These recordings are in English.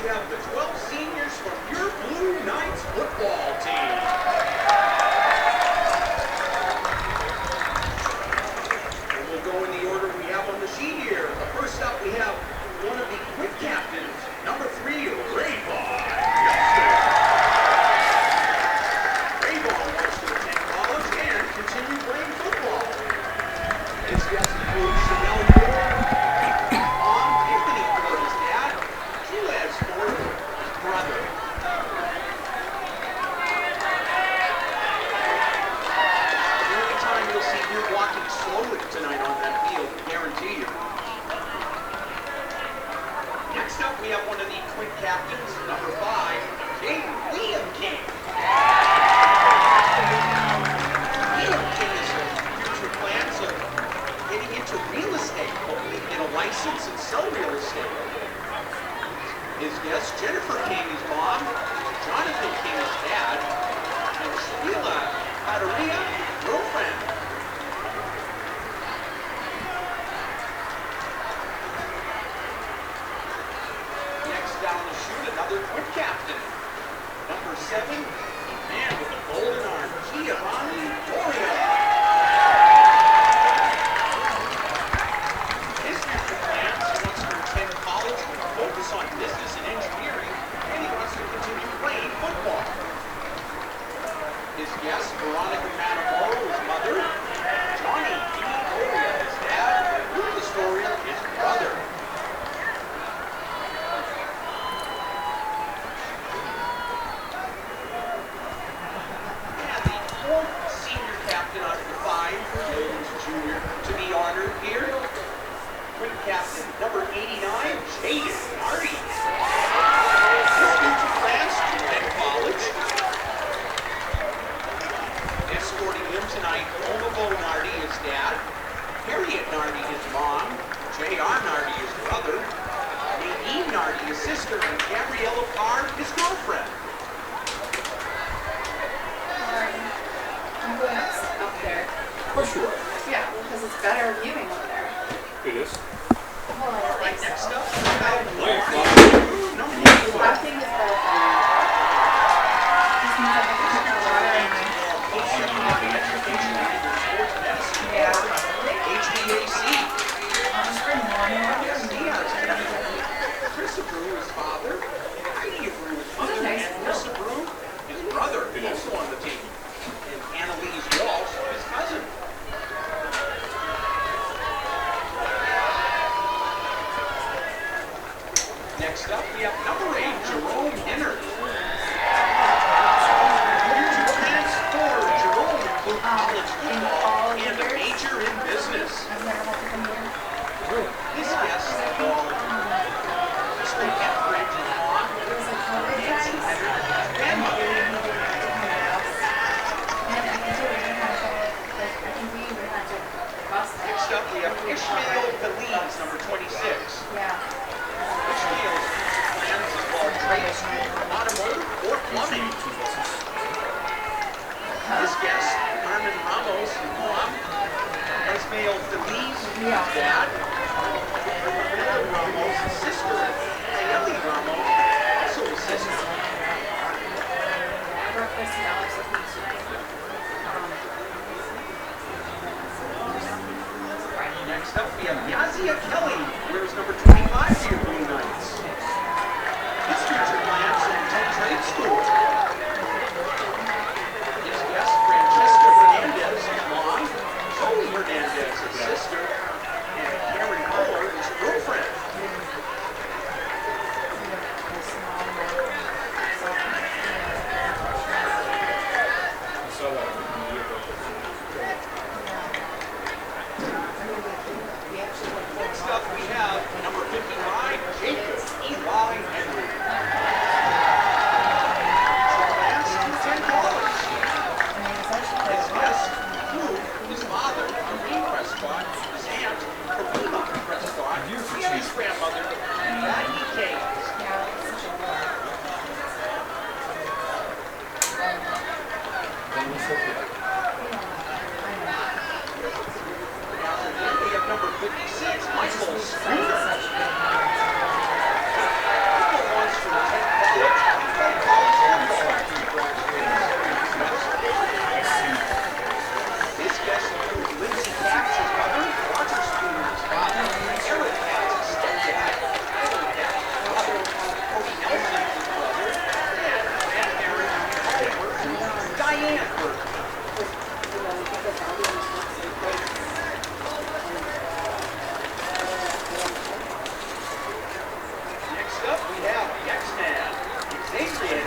have the 12 seniors from your Blue Knights football team. And we'll go in the order we have on the sheet here. First up, we have one of the quick captains, number 3, Rayvon. Rayvon wants to attend college and continue playing football. His guest includes Chanel Moore, Mom, Anthony for his dad, Jules for his brother. The only time you'll see you walking slowly tonight on that field, I guarantee you. Next up, we have one of the quick captains, number 5, Liam King. Liam King is a future plans of getting into real estate, hopefully get a license and sell real estate. His guest, Jennifer King, his mom, Jonathan King, his dad, and Sheila Padaria, girlfriend. Next down the chute, another quick captain. Number 7, a man with a golden arm, Giovanni Doria. His future plans, he wants to attend college with a focus on business and engineering, and he wants to continue playing football. His guest, Veronica Matamoro, his mother, Johnny D. Doria, his dad, and Lucas Doria, his brother. And the 4th senior captain out of the 5, Williams Jr., to be honored here. Quick captain, number 89, Jaden Nardi. His future plans to attend college. Escorting him tonight, Omavo Nardi, his dad, Harriet Nardi, his mom, J.R. Nardi, his brother, Nadine Nardi, his sister, and Gabriella Parr, his girlfriend. I'm going up there. Of course you are. Yeah, because it's better viewing over there. It is. Well, I don't think Next so. up, we have Wait, number I 4. think it's better for you. Just means I have to put my water in my... Yeah. HVAC. I'll just bring one more. Yes, he has Chris Brew, his father, Heidi Brew, his mother, Nice. and Chris Brew, his brother, also on the team, and Annalise Walsh, his cousin. Next up, we have number 8, Jerome Henner. Future plans for Jerome include college football and a major in business. I've never had to come here. His guests include Mr. Etheridge, his mom, It was like COVID Nancy times. Henner, his grandmother. And I can do it. I have to, like, I can be, we have to bus there. Next up, we have Ishmael Feliz, number 26. Yeah. Ishmael's plans involve trade school, automotive, or plumbing. His guest, Carmen Ramos, his mom, Ishmael Feliz, his dad, Bernardo Ramos, his sister, Nayeli Ramos, also his sister. Breakfast and Alex with me tonight. Next up, we have Yazia Kelly, wears number 25 for your Blue Knights.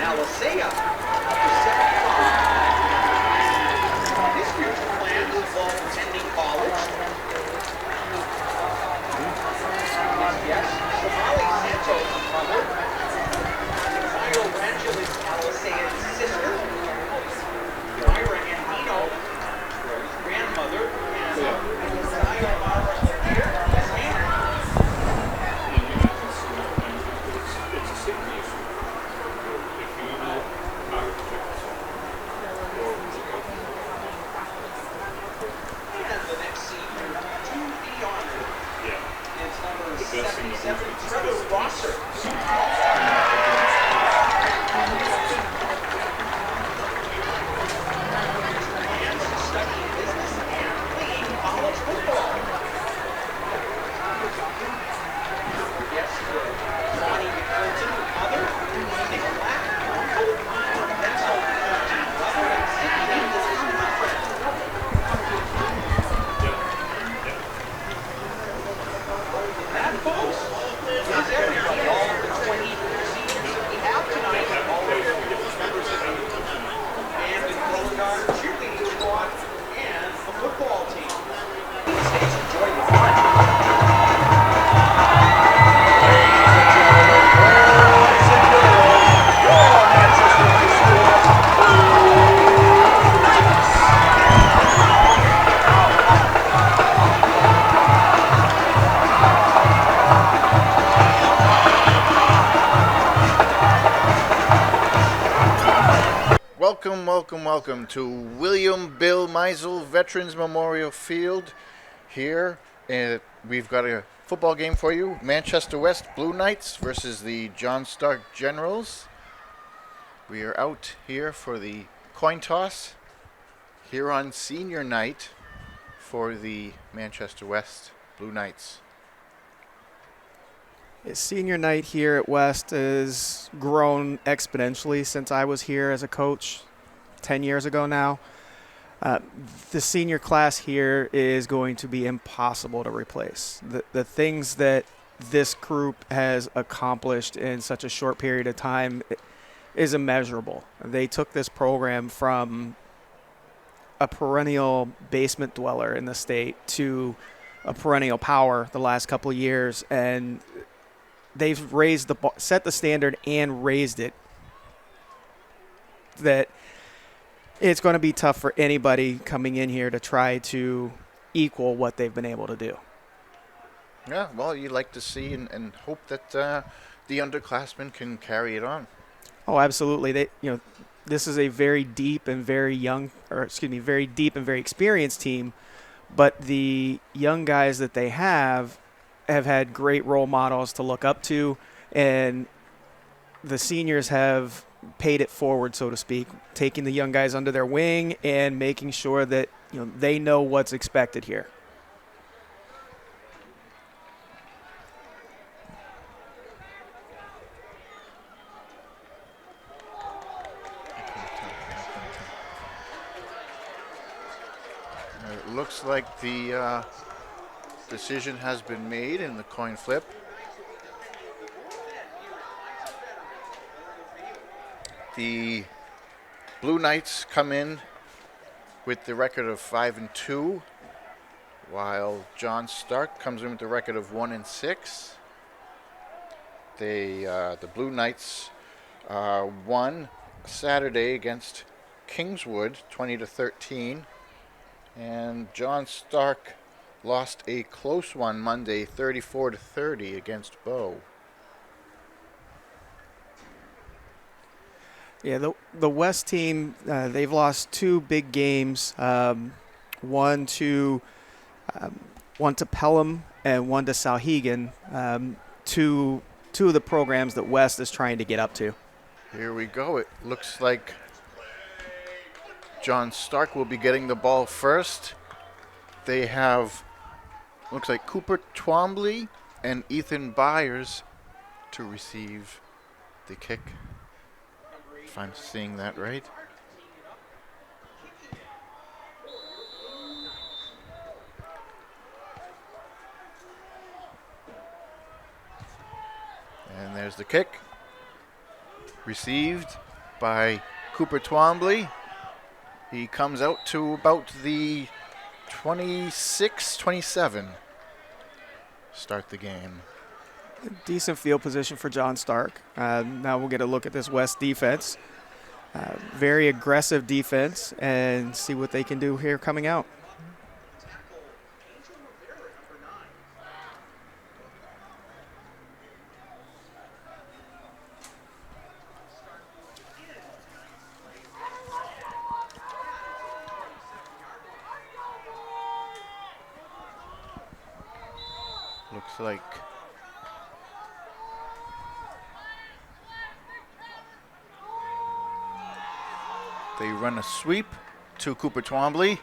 Alisea after 75. His future plans involve attending college. Yes, Somali Santos' mother, Myra Rangelis Alisea's sister, Myra Andino, his grandmother, and Zaya Mara here, his aunt. It's a safety issue. If you know how to protect yourself, or And the next senior to be honored yeah, is number the best thing to do 77, is Trevor Rosser. Plans to study business and playing college football. Yes, Bonnie McClinton, mother, Nick Black, uncle, Meisel, 13, brother, and Sydney Nichols, his girlfriend. That, folks, is everybody. All of the 20 seniors that we have tonight, all of their members of the band and color guard, cheerleading squad, and the football team. Please enjoy the fun. Welcome, welcome, welcome to William Bill Meisel Veterans Memorial Field. Here, we've got a football game for you. Manchester West Blue Knights versus the John Stark Generals. We are out here for the coin toss here on senior night for the Manchester West Blue Knights. Senior night here at West has grown exponentially since I was here as a coach 10 years ago now. The senior class here is going to be impossible to replace. The things that this group has accomplished in such a short period of time is immeasurable. They took this program from a perennial basement dweller in the state to a perennial power the last couple of years, and they've raised set the standard and raised it. That it's going to be tough for anybody coming in here to try to equal what they've been able to do. Yeah, well, you like to see and hope that the underclassmen can carry it on. Oh, absolutely. This is a very deep and very very deep and very experienced team, but the young guys that they have had great role models to look up to, and the seniors have paid it forward, so to speak, taking the young guys under their wing and making sure that they know what's expected here. It looks like the decision has been made in the coin flip. The Blue Knights come in with the record of 5-2, while John Stark comes in with the record of 1-6. The Blue Knights won Saturday against Kingswood 20-13, and John Stark lost a close one Monday 34-30 against Bow. Yeah, the West team, they've lost two big games, one to Pelham and one to Salhegan, two of the programs that West is trying to get up to. Here we go. It looks like John Stark will be getting the ball first. They have, looks like Cooper Twombly and Ethan Byers to receive the kick, if I'm seeing that right. And there's the kick. Received by Cooper Twombly. He comes out to about the 26, 27. Start the game. Decent field position for John Stark. Now we'll get a look at this West defense. Very aggressive defense, and see what they can do here coming out. Looks like they run a sweep to Cooper Twombly.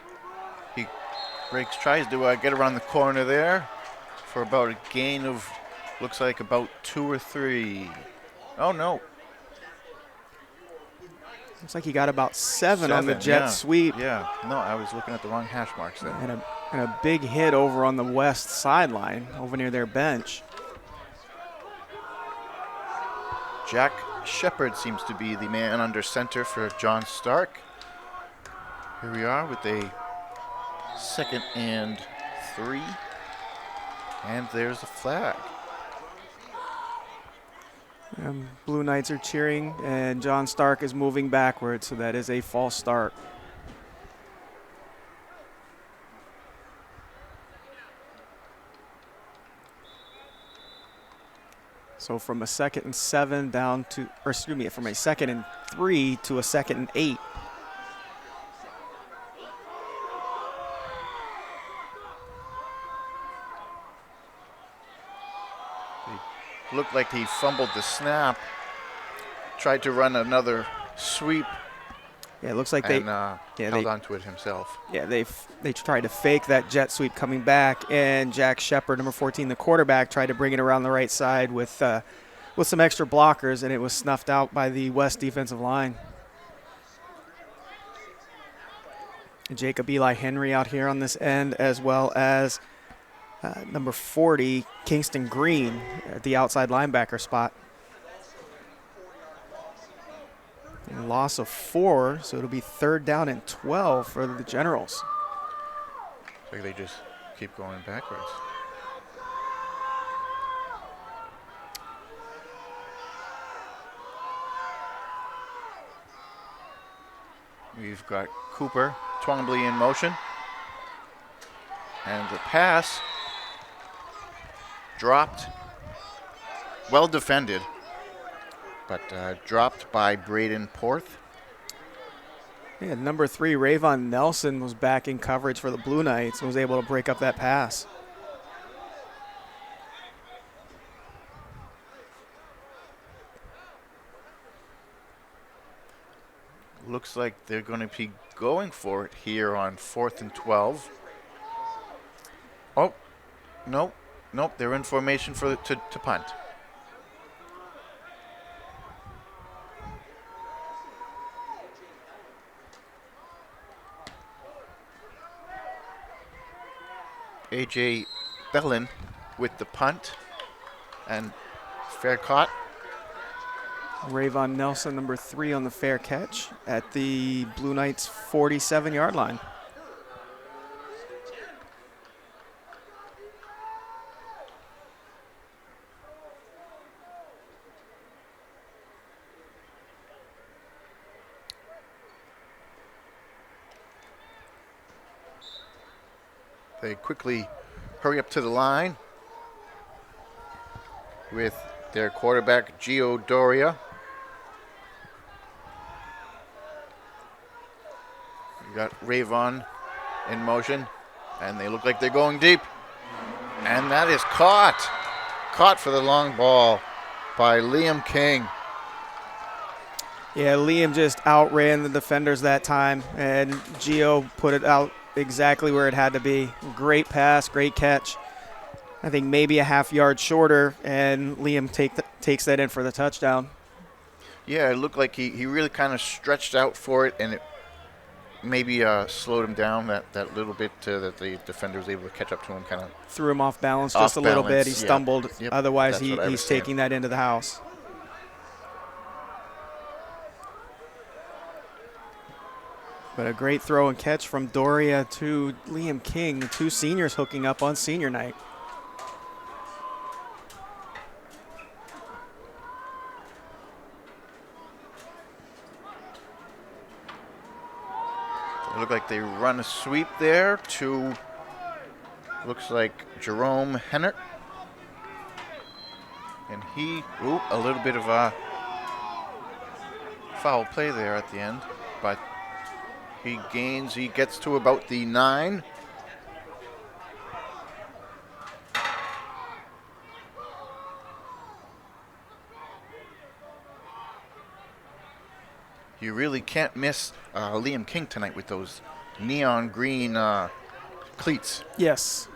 He tries to get around the corner there for about a gain of, looks like about 2 or 3. Oh, no. Looks like he got about 7 on the jet sweep. Yeah, no, I was looking at the wrong hash marks there. And a big hit over on the west sideline, over near their bench. Jack Shepard seems to be the man under center for John Stark. Here we are with a 2nd and 3. And there's the flag. Blue Knights are cheering, and John Stark is moving backwards, so that is a false start. So from a 2nd and 7 down to, or excuse me, from a 2nd and 3 to a 2nd and 8. Looked like he fumbled the snap. Tried to run another sweep. Yeah, it looks like they held onto it himself. Yeah, they tried to fake that jet sweep coming back, and Jack Shepard, number 14, the quarterback, tried to bring it around the right side with some extra blockers, and it was snuffed out by the West defensive line. Jacob Eli Henry out here on this end, as well as number 40, Kingston Green, at the outside linebacker spot. And loss of 4, so it'll be 3rd down and 12 for the Generals. So they just keep going backwards. We've got Cooper Twombly in motion. And the pass dropped, well defended, but dropped by Braden Porth. Yeah, number 3, Rayvon Nelson, was back in coverage for the Blue Knights and was able to break up that pass. Looks like they're going to be going for it here on 4th and 12. Oh, nope, they're in formation to punt. A.J. Bellin with the punt, and fair caught. Rayvon Nelson, number 3, on the fair catch at the Blue Knights' 47-yard line. They quickly hurry up to the line with their quarterback, Gio Doria. You got Rayvon in motion, and they look like they're going deep. And that is caught. Caught for the long ball by Liam King. Yeah, Liam just outran the defenders that time, and Gio put it out exactly where it had to be. Great pass, great catch. I think maybe a half-yard shorter, and Liam takes that in for the touchdown. Yeah, it looked like he really kind of stretched out for it, and it maybe slowed him down that little bit that the defender was able to catch up to him, kind of threw him off balance just a little bit. He stumbled. Yep. Otherwise, he's taking that into the house. But a great throw and catch from Doria to Liam King, the two seniors hooking up on senior night. It looked like they run a sweep there to, looks like Jerome Hennert. And he, a little bit of a foul play there at the end, but he gets to about the 9. You really can't miss Liam King tonight with those neon green cleats. Yes.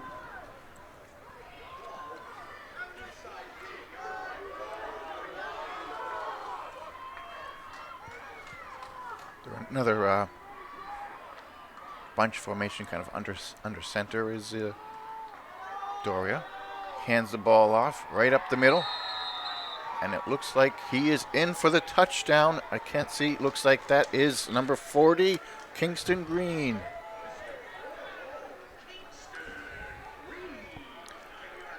Another bunch formation kind of under center is Doria. Hands the ball off right up the middle. And it looks like he is in for the touchdown. I can't see. Looks like that is number 40, Kingston Green.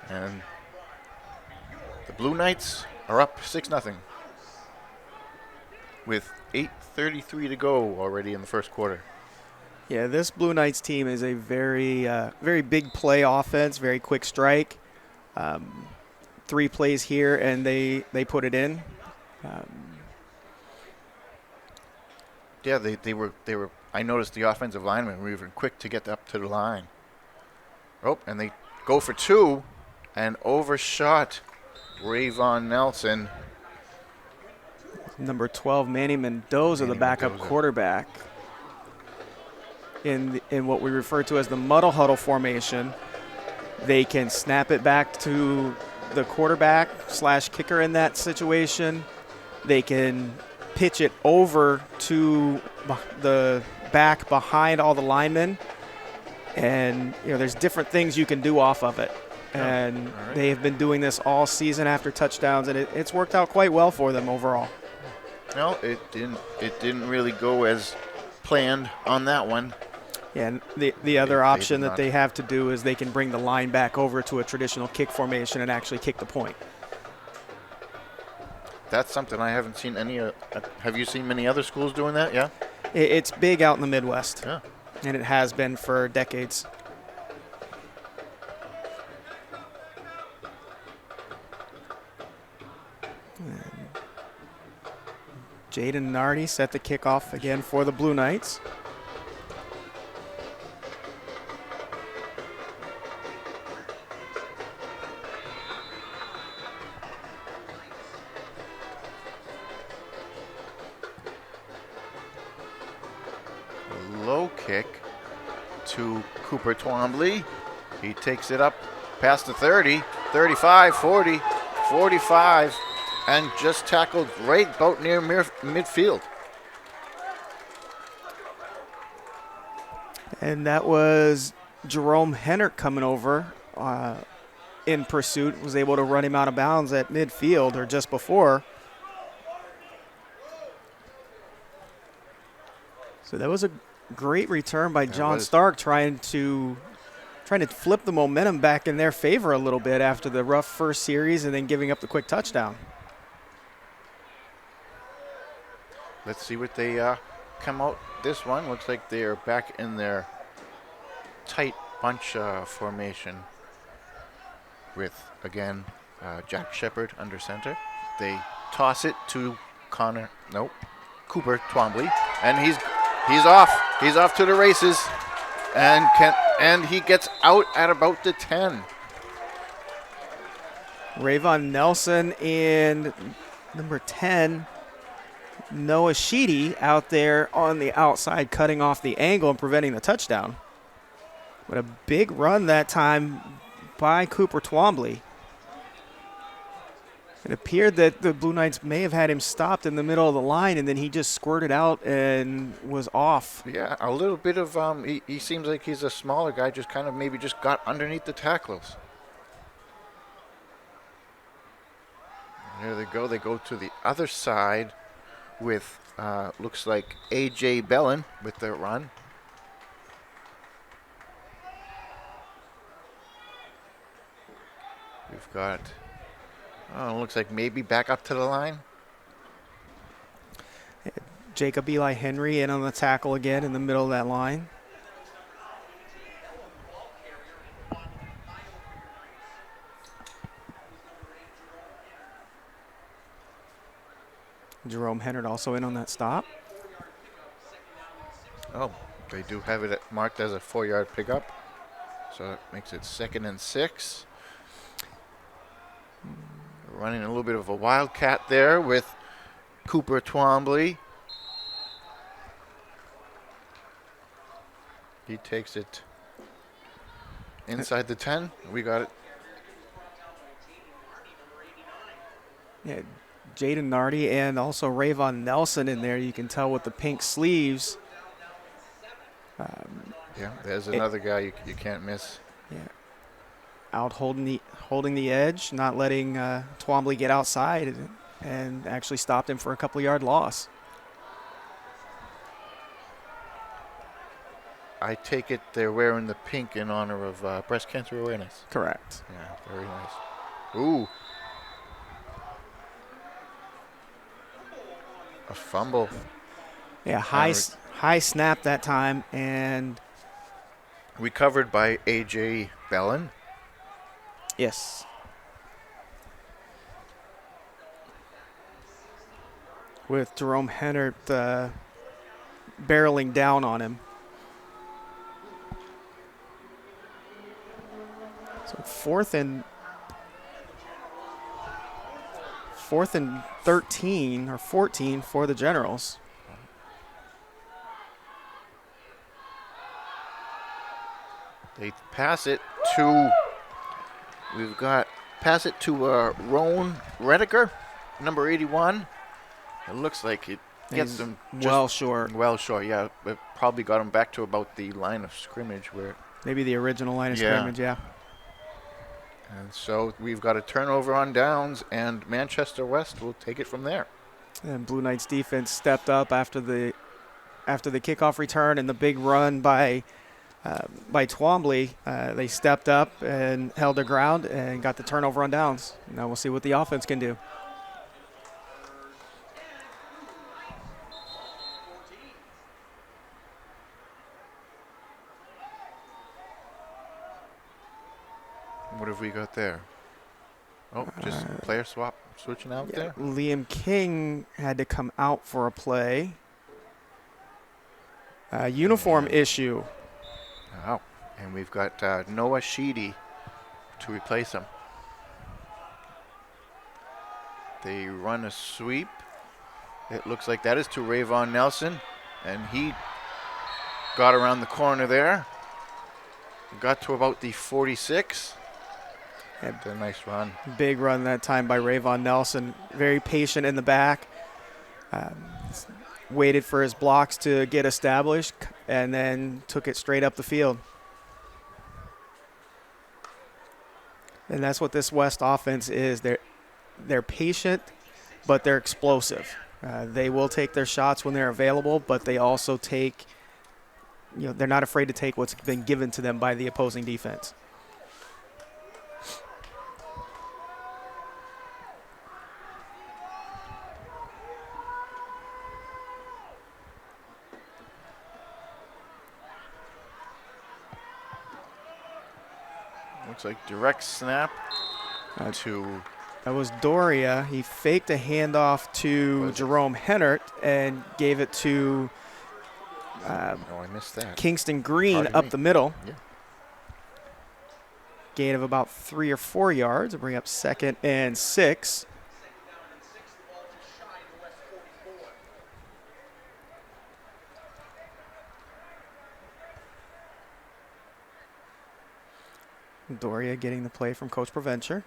And the Blue Knights are up 6-0 with 8:33 to go already in the first quarter. Yeah, this Blue Knights team is a very big play offense, very quick strike. 3 plays here, and they put it in. Yeah, they were. I noticed the offensive linemen were even quick to get up to the line. Oh, and they go for 2, and overshot Rayvon Nelson. Number 12, Manny Mendoza, the backup quarterback. In what we refer to as the muddle huddle formation, they can snap it back to the quarterback / kicker in that situation. They can pitch it over to the back behind all the linemen, and there's different things you can do off of it. And they have been doing this all season after touchdowns, and it's worked out quite well for them overall. No, it didn't really go as planned on that one. Yeah, and the other option that they have to do is they can bring the line back over to a traditional kick formation and actually kick the point. That's something I haven't seen any. Have you seen many other schools doing that? Yeah. It's big out in the Midwest. Yeah. And it has been for decades. Jaden Nardi set the kickoff again for the Blue Knights. Low kick to Cooper Twombly. He takes it up past the 30, 35, 40, 45, and just tackled right about near midfield. And that was Jerome Hennert coming over in pursuit, was able to run him out of bounds at midfield or just before. So that was a great return by John Stark, trying to flip the momentum back in their favor a little bit after the rough first series and then giving up the quick touchdown. Let's see what they come out this one. Looks like they're back in their tight bunch formation with, again, Jack Shepard under center. They toss it to Cooper Twombly, and he's off. He's off to the races, and he gets out at about the 10. Rayvon Nelson and number 10, Noah Sheedy, out there on the outside cutting off the angle and preventing the touchdown. But a big run that time by Cooper Twombly. It appeared that the Blue Knights may have had him stopped in the middle of the line, and then he just squirted out and was off. Yeah, a little bit of, he seems like he's a smaller guy, just kind of maybe just got underneath the tacklers. There they go to the other side with looks like A.J. Bellin with the run. We've got, looks like maybe back up to the line. Jacob Eli Henry in on the tackle again in the middle of that line. Jerome Hennard also in on that stop. Oh, they do have it marked as a 4-yard pickup. So it makes it 2nd and 6. Running a little bit of a wildcat there with Cooper Twombly. He takes it inside the 10. We got it. Yeah, Jaden Nardi and also Rayvon Nelson in there. You can tell with the pink sleeves. Yeah, there's another guy you can't miss. Yeah, out holding the edge, not letting Twombly get outside, and actually stopped him for a couple-yard loss. I take it they're wearing the pink in honor of breast cancer awareness. Correct. Yeah, very nice. Ooh. A fumble. Yeah, high snap that time, and recovered by A.J. Bellin. yes. With Jerome Hennard barreling down on him. So fourth and 13 or 14 for the Generals. They pass it to, pass it to Roan Rediker, number 81. It looks like it gets them just well short. Well short, yeah. It probably got them back to about the line of scrimmage where. Maybe the original line of scrimmage, yeah. And so we've got a turnover on downs, and Manchester West will take it from there. And Blue Knights defense stepped up after the kickoff return and the big run by Twombly. They stepped up and held their ground and got the turnover on downs. Now we'll see what the offense can do. What have we got there? Oh, just player swap, switching out there. Liam King had to come out for a play. Uniform issue. Oh, and we've got Noah Sheedy to replace him. They run a sweep. It looks like that is to Rayvon Nelson, and he got around the corner there. Got to about the 46. Had a nice run. Big run that time by Rayvon Nelson. Very patient in the back. Waited for his blocks to get established and then took it straight up the field. And that's what this West offense is. They're patient, but they're explosive. They will take their shots when they're available, but they also take, they're not afraid to take what's been given to them by the opposing defense. Looks like direct snap to. That was Doria. He faked a handoff to Jerome Hennard and gave it to I missed that. Kingston Green up the middle. Yeah. Gain of about 3 or 4 yards. We'll bring up 2nd and 6. Doria getting the play from Coach Provencher.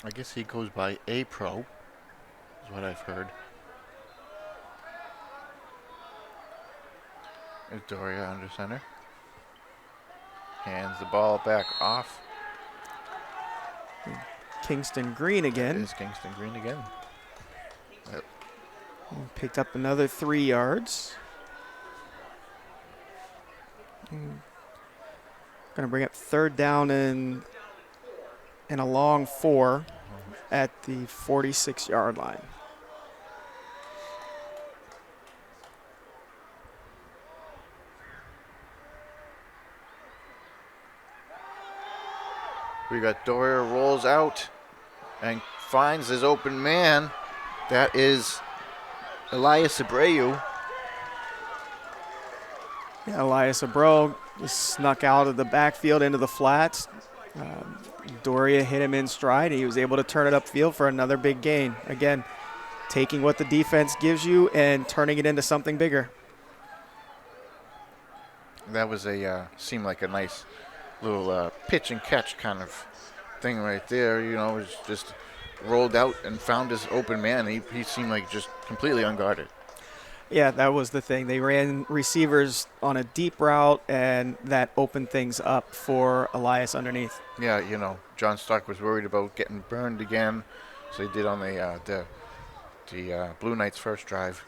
I guess he goes by A-Pro, is what I've heard. There's Doria under center. Hands the ball back off. Kingston Green again. It is Kingston Green again. Picked up another 3 yards. Going to bring up third down and a long 4 at the 46-yard line. We got Doria rolls out and finds his open man. That is Elias Abreu. Yeah, Elias Abreu just snuck out of the backfield into the flats. Doria hit him in stride. He was able to turn it upfield for another big gain. Again, taking what the defense gives you and turning it into something bigger. That was seemed like a nice little pitch and catch kind of thing right there. You know, it was just rolled out and found his open man. He seemed like just completely unguarded. Yeah, that was the thing. They ran receivers on a deep route, and that opened things up for Elias underneath. Yeah, you know, John Stark was worried about getting burned again, so he did on the Blue Knights' first drive.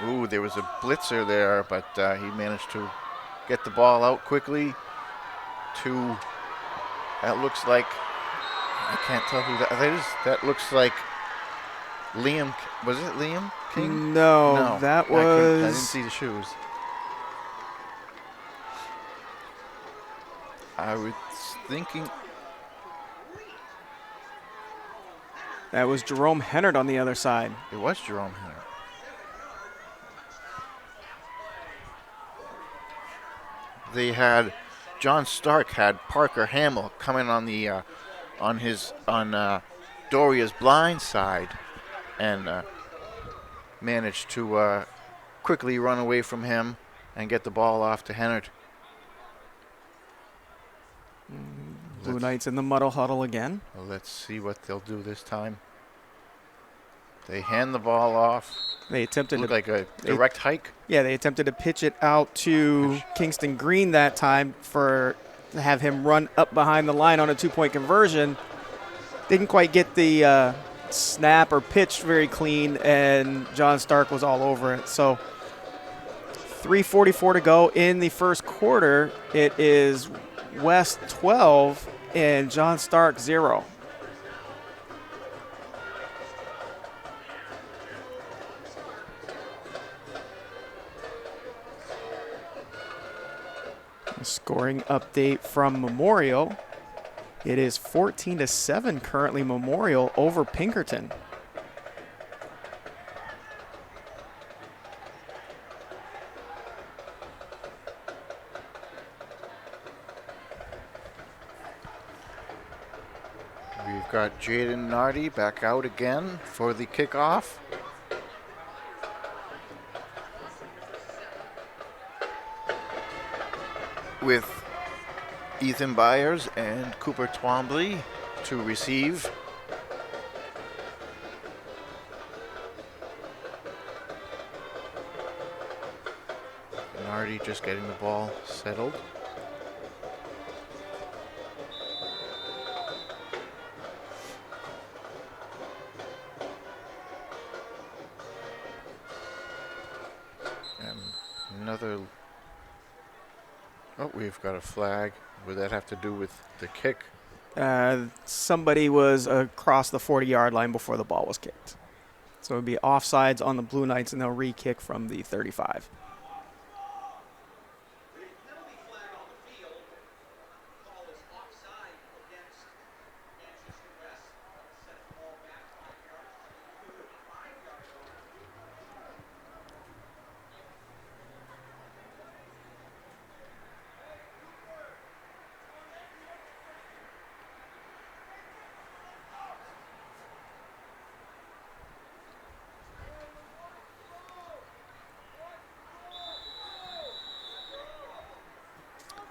Ooh, there was a blitzer there, but he managed to get the ball out quickly to, that looks like, I can't tell who that is. That looks like Liam, was it Liam King? No, that was... I didn't see the shoes. I was thinking... That was Jerome Hennard on the other side. It was Jerome Hennard. They had, John Stark had Parker Hamill coming on the, on Doria's blind side and managed to quickly run away from him and get the ball off to Hennard. Blue Knights in the muddle huddle again. Well, let's see what they'll do this time. They hand the ball off. They attempted Looked to, like a direct hike. Yeah, they attempted to pitch it out to Kingston Green that time to have him run up behind the line on a 2-point conversion. Didn't quite get the snap or pitch very clean, and John Stark was all over it. So 3:44 to go in the first quarter. It is West 12 and John Stark 0. A scoring update from Memorial. It is 14-7 currently, Memorial over Pinkerton. We've got Jaden Nardi back out again for the kickoff. With Ethan Byers and Cooper Twombly to receive. Nardi just getting the ball settled. And another... Oh, we've got a flag. Would that have to do with the kick? Somebody was across the 40-yard line before the ball was kicked. So it would be offsides on the Blue Knights, and they'll re-kick from the 35.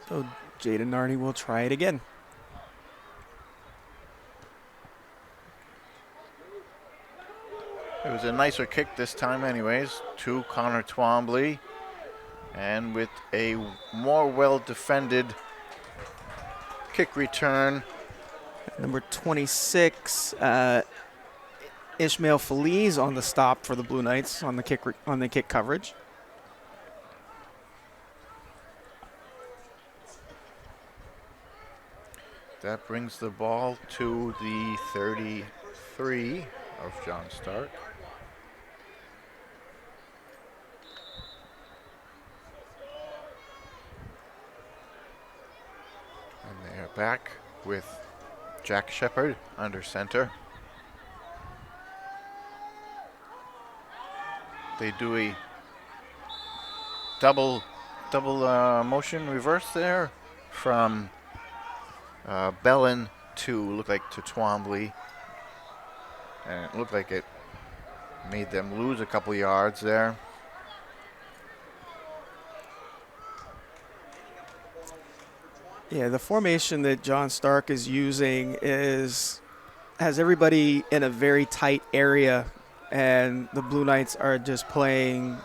So Jaden Nardi will try it again. It was a nicer kick this time anyways, to Connor Twombly. And with a more well-defended kick return Number 26, Ishmael Feliz on the stop for the Blue Knights on the kick coverage. That brings the ball to the 33 of John Stark. And they are back with Jack Shepard under center. They do a double motion reverse there from Bellin to Twombly, and it looked like it made them lose a couple yards there. Yeah, the formation that John Stark is using has everybody in a very tight area, and the Blue Knights are just playing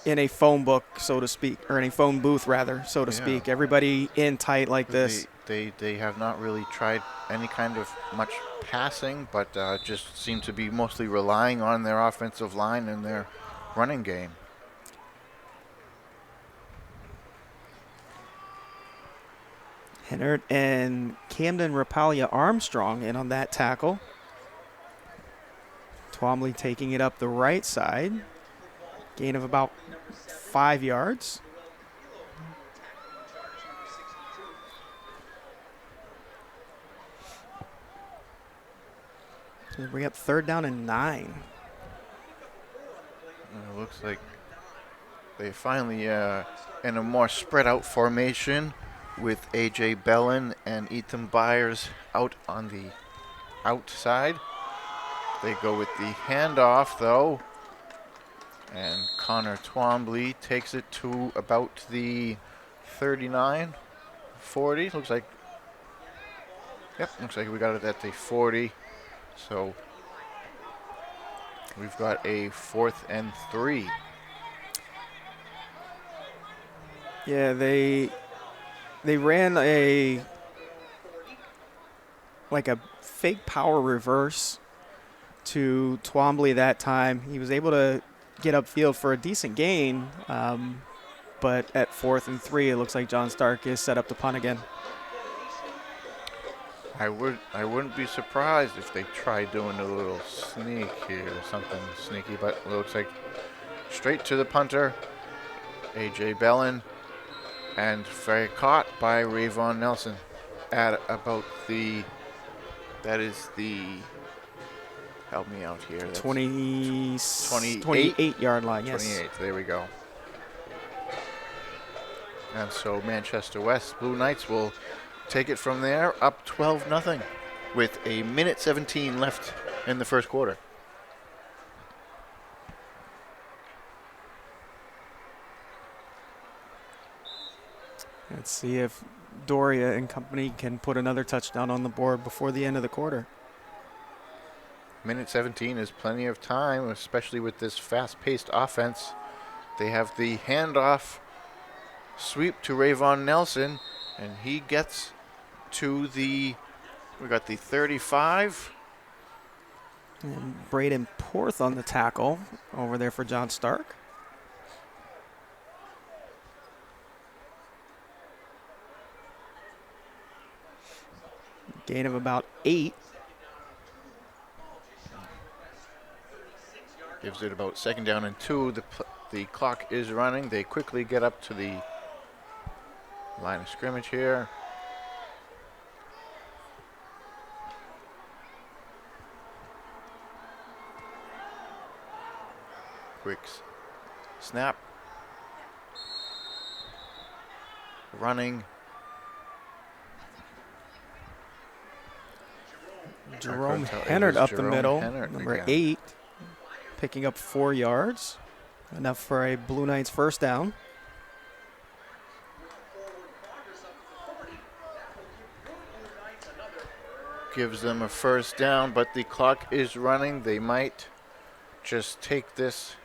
in a phone book, so to speak, or in a phone booth rather, so to speak. Everybody in tight like this. They have not really tried any kind of much passing, but just seem to be mostly relying on their offensive line and their running game. Hennard and Camden Rapalia Armstrong in on that tackle. Twombly taking it up the right side. Gain of about 5 yards. So bring up 3rd down and 9. It looks like they finally, in a more spread out formation with A.J. Bellin and Ethan Byers out on the outside. They go with the handoff, though. And Connor Twombly takes it to about the 39, 40. Looks like we got it at the 40. So we've got a 4th and 3. Yeah, they ran a fake power reverse to Twombly that time. He was able to get upfield for a decent gain, but at 4th and 3, it looks like John Stark is set up to punt again. I wouldn't be surprised if they tried doing a little sneak here, something sneaky, but it looks like straight to the punter, A.J. Bellin, and very caught by Rayvon Nelson at about help me out here. That's 28 yard line, yes. 28, there we go. And so Manchester West Blue Knights will take it from there, up 12-0 with a minute 17 left in the first quarter. Let's see if Doria and company can put another touchdown on the board before the end of the quarter. Minute 17 is plenty of time, especially with this fast-paced offense. They have the handoff sweep to Rayvon Nelson, and he gets to we got the 35. And Braden Porth on the tackle over there for John Stark. Gain of about 8. Gives it about 2nd down and 2. The clock is running. They quickly get up to the line of scrimmage here. Quick snap. Running. Jerome Hennard up the middle, number 8, picking up 4 yards. Enough for a Blue Knights first down. Gives them a first down, but the clock is running. They might just take this,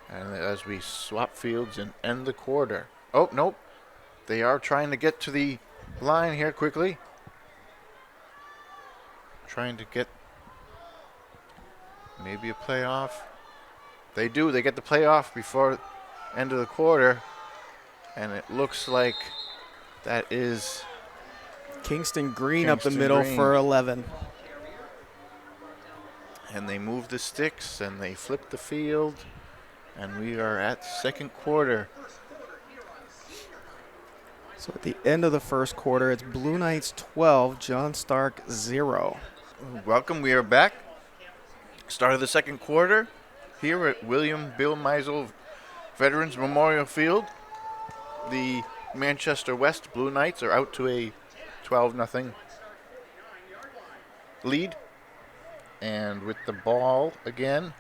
and as we swap fields and end the quarter. Oh, nope. They are trying to get to the line here quickly. trying to get maybe a playoff. They do. They get the playoff before end of the quarter, and it looks like that is Kingston Green up the Kingston middle Green. for 11. And they move the sticks and they flip the field, and we are at second quarter. So at the end of the first quarter, it's Blue Knights 12, John Stark 0. Welcome. We are back. Start of the second quarter here at William Bill Meisel Veterans Memorial Field. The Manchester West Blue Knights are out to a 12-0 lead. And with the ball again,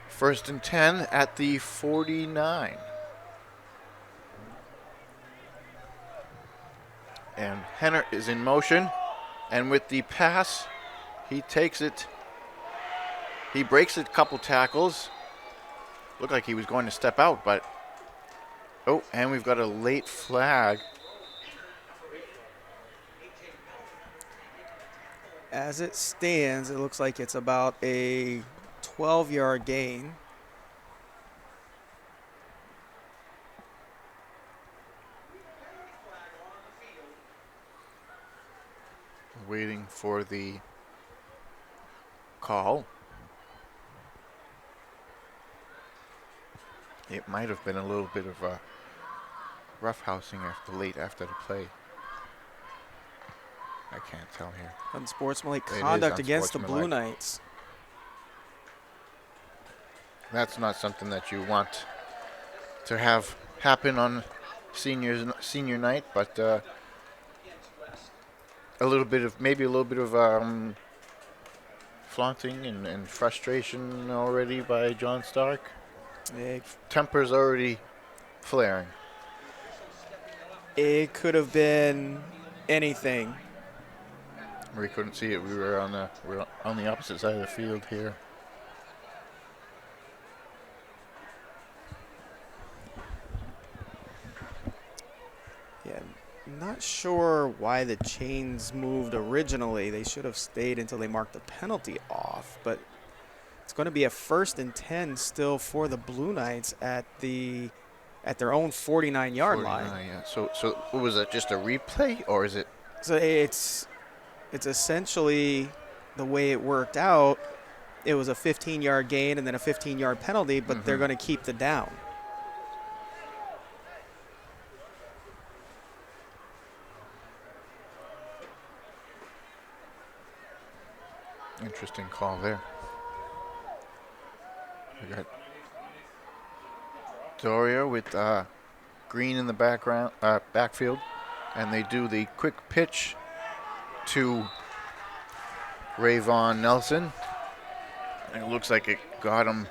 1st and 10 at the 49. And Henner is in motion. And with the pass, he takes it. He breaks a couple tackles. Looked like he was going to step out, but... Oh, and we've got a late flag. As it stands, it looks like it's about a 12-yard gain. Waiting for the call. It might have been a little bit of a roughhousing late after the play. I can't tell here. Unsportsmanlike It is conduct against the Blue unsportsmanlike. Knights. That's not something that you want to have happen on senior night, but maybe a little bit of flaunting and frustration already by John Stark. Temper's already flaring. It could have been anything. We couldn't see it. We were on the opposite side of the field here. Yeah, not sure why the chains moved originally. They should have stayed until they marked the penalty off, but it's going to be a 1st and 10 still for the Blue Knights at their own 49-yard line. Yeah. So what was that? Just a replay, or is it? So it's essentially the way it worked out. It was a 15-yard gain and then a 15-yard penalty, but they're going to keep the down. Interesting call there. We got Doria with Green in the backfield, and they do the quick pitch to Rayvon Nelson. And it looks like it got him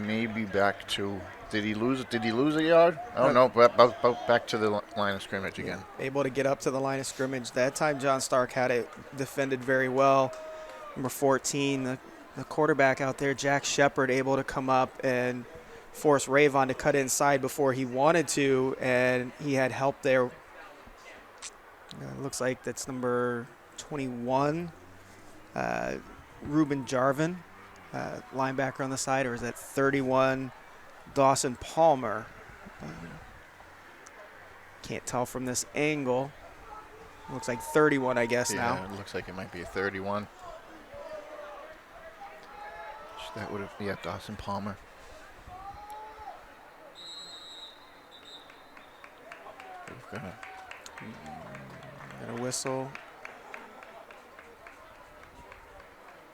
maybe back to. Did he lose a yard? Oh no, back to the line of scrimmage again. Able to get up to the line of scrimmage. That time John Stark had it defended very well. Number 14, the quarterback out there, Jack Shepard, able to come up and force Rayvon to cut inside before he wanted to, and he had help there. Looks like that's number 21, Ruben Jarvin, linebacker on the side, or is that 31, Dawson Palmer? Can't tell from this angle. Looks like 31, I guess, now. Yeah, it looks like it might be a 31. That would have, Dawson Palmer. We've got a whistle.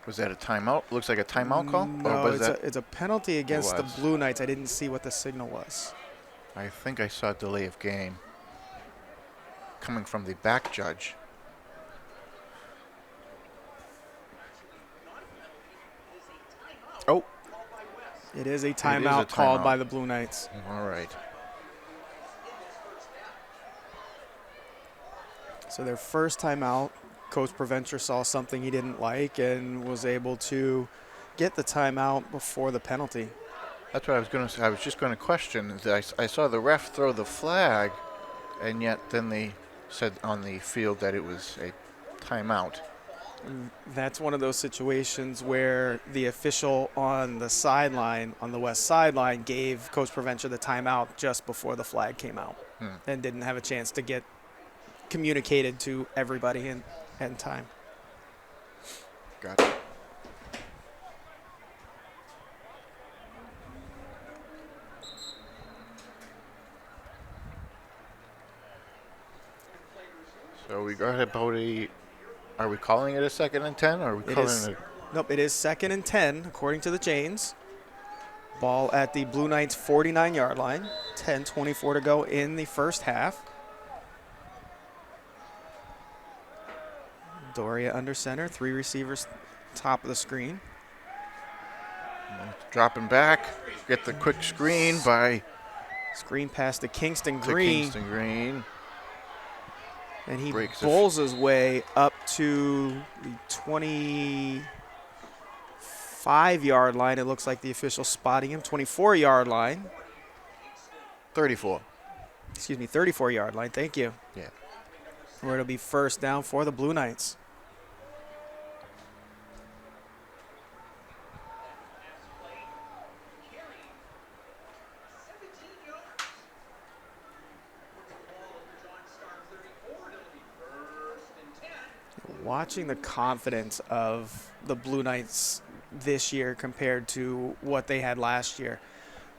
Was that a timeout? Looks like a timeout call? No, it's a penalty against the Blue Knights. I didn't see what the signal was. I think I saw a delay of game coming from the back judge. Oh. It is a timeout called by the Blue Knights. All right. So their first timeout, Coach Preventure saw something he didn't like and was able to get the timeout before the penalty. That's what I was going to say. I was just going to question. I saw the ref throw the flag, and yet then they said on the field that it was a timeout. That's one of those situations where the official on the sideline, on the west sideline, gave Coach Provencher the timeout just before the flag came out and didn't have a chance to get communicated to everybody in time. Gotcha. So we got about a. Are we calling it a 2nd and 10, or are we calling it? Nope, it is 2nd and 10, according to the chains. Ball at the Blue Knights' 49-yard line. 10:24 to go in the first half. Doria under center, 3 receivers top of the screen. Dropping back, get the quick screen by Screen pass to Kingston Green. Kingston Green. And he Breaks bowls his way up to the 25-yard line. It looks like the official spotting him. 24-yard line. 34. Excuse me, 34-yard line. Thank you. Yeah. Where it'll be first down for the Blue Knights. Watching the confidence of the Blue Knights this year compared to what they had last year.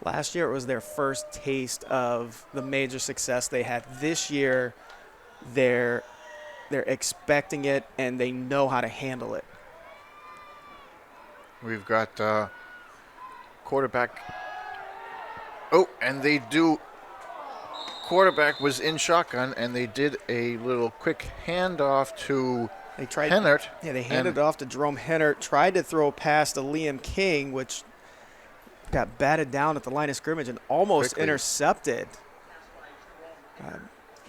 Last year it was their first taste of the major success they had. This year they're expecting it and they know how to handle it. We've got quarterback. Oh, and they do. Quarterback was in shotgun, and they did a little quick handoff to Hennert. Yeah, they handed it off to Jerome Hennert. Tried to throw a pass to Liam King, which got batted down at the line of scrimmage and almost Quickly intercepted.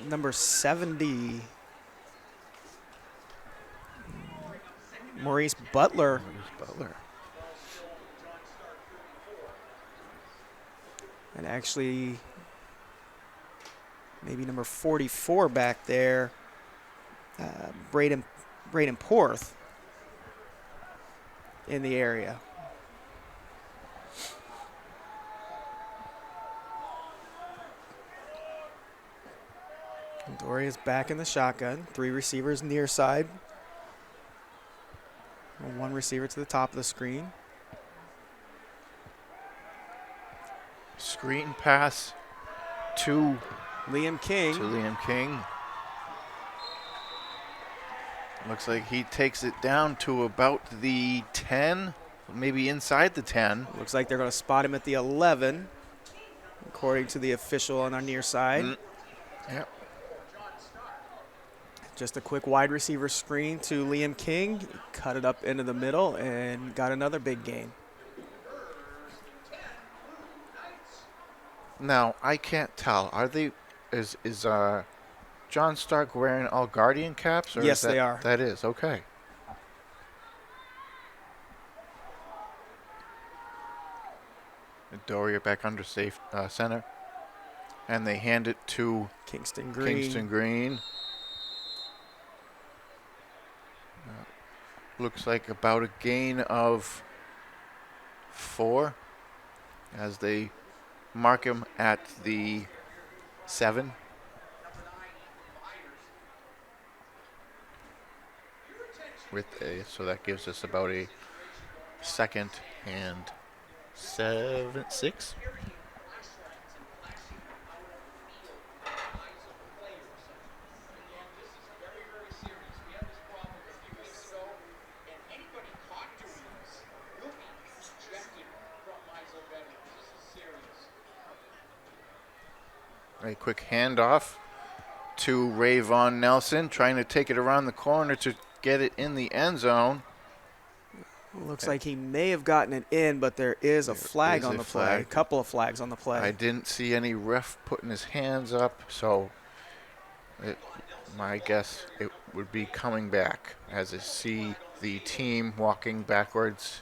Number 70, Maurice Butler. And actually, maybe number 44 back there, Braden Porth in the area. And Doria's back in the shotgun. 3 receivers near side. And 1 receiver to the top of the screen. Screen pass to Liam King. Looks like he takes it down to about the 10, maybe inside the 10. Looks like they're going to spot him at the 11, according to the official on our near side. Yep. Just a quick wide receiver screen to Liam King. Cut it up into the middle and got another big gain. Now, I can't tell. Are they, is John Stark wearing all Guardian caps? Or Yes, is that, they are. That is, okay. Doria back under safe center. And they hand it to Kingston Green. Looks like about a gain of 4 as they mark him at the 7. So that gives us about a 2nd and 6. A quick handoff to Rayvon Nelson, trying to take it around the corner to get it in the end zone. Looks like he may have gotten it in, but there is a flag on the play. A couple of flags on the play. I didn't see any ref putting his hands up, so my guess it would be coming back as I see the team walking backwards.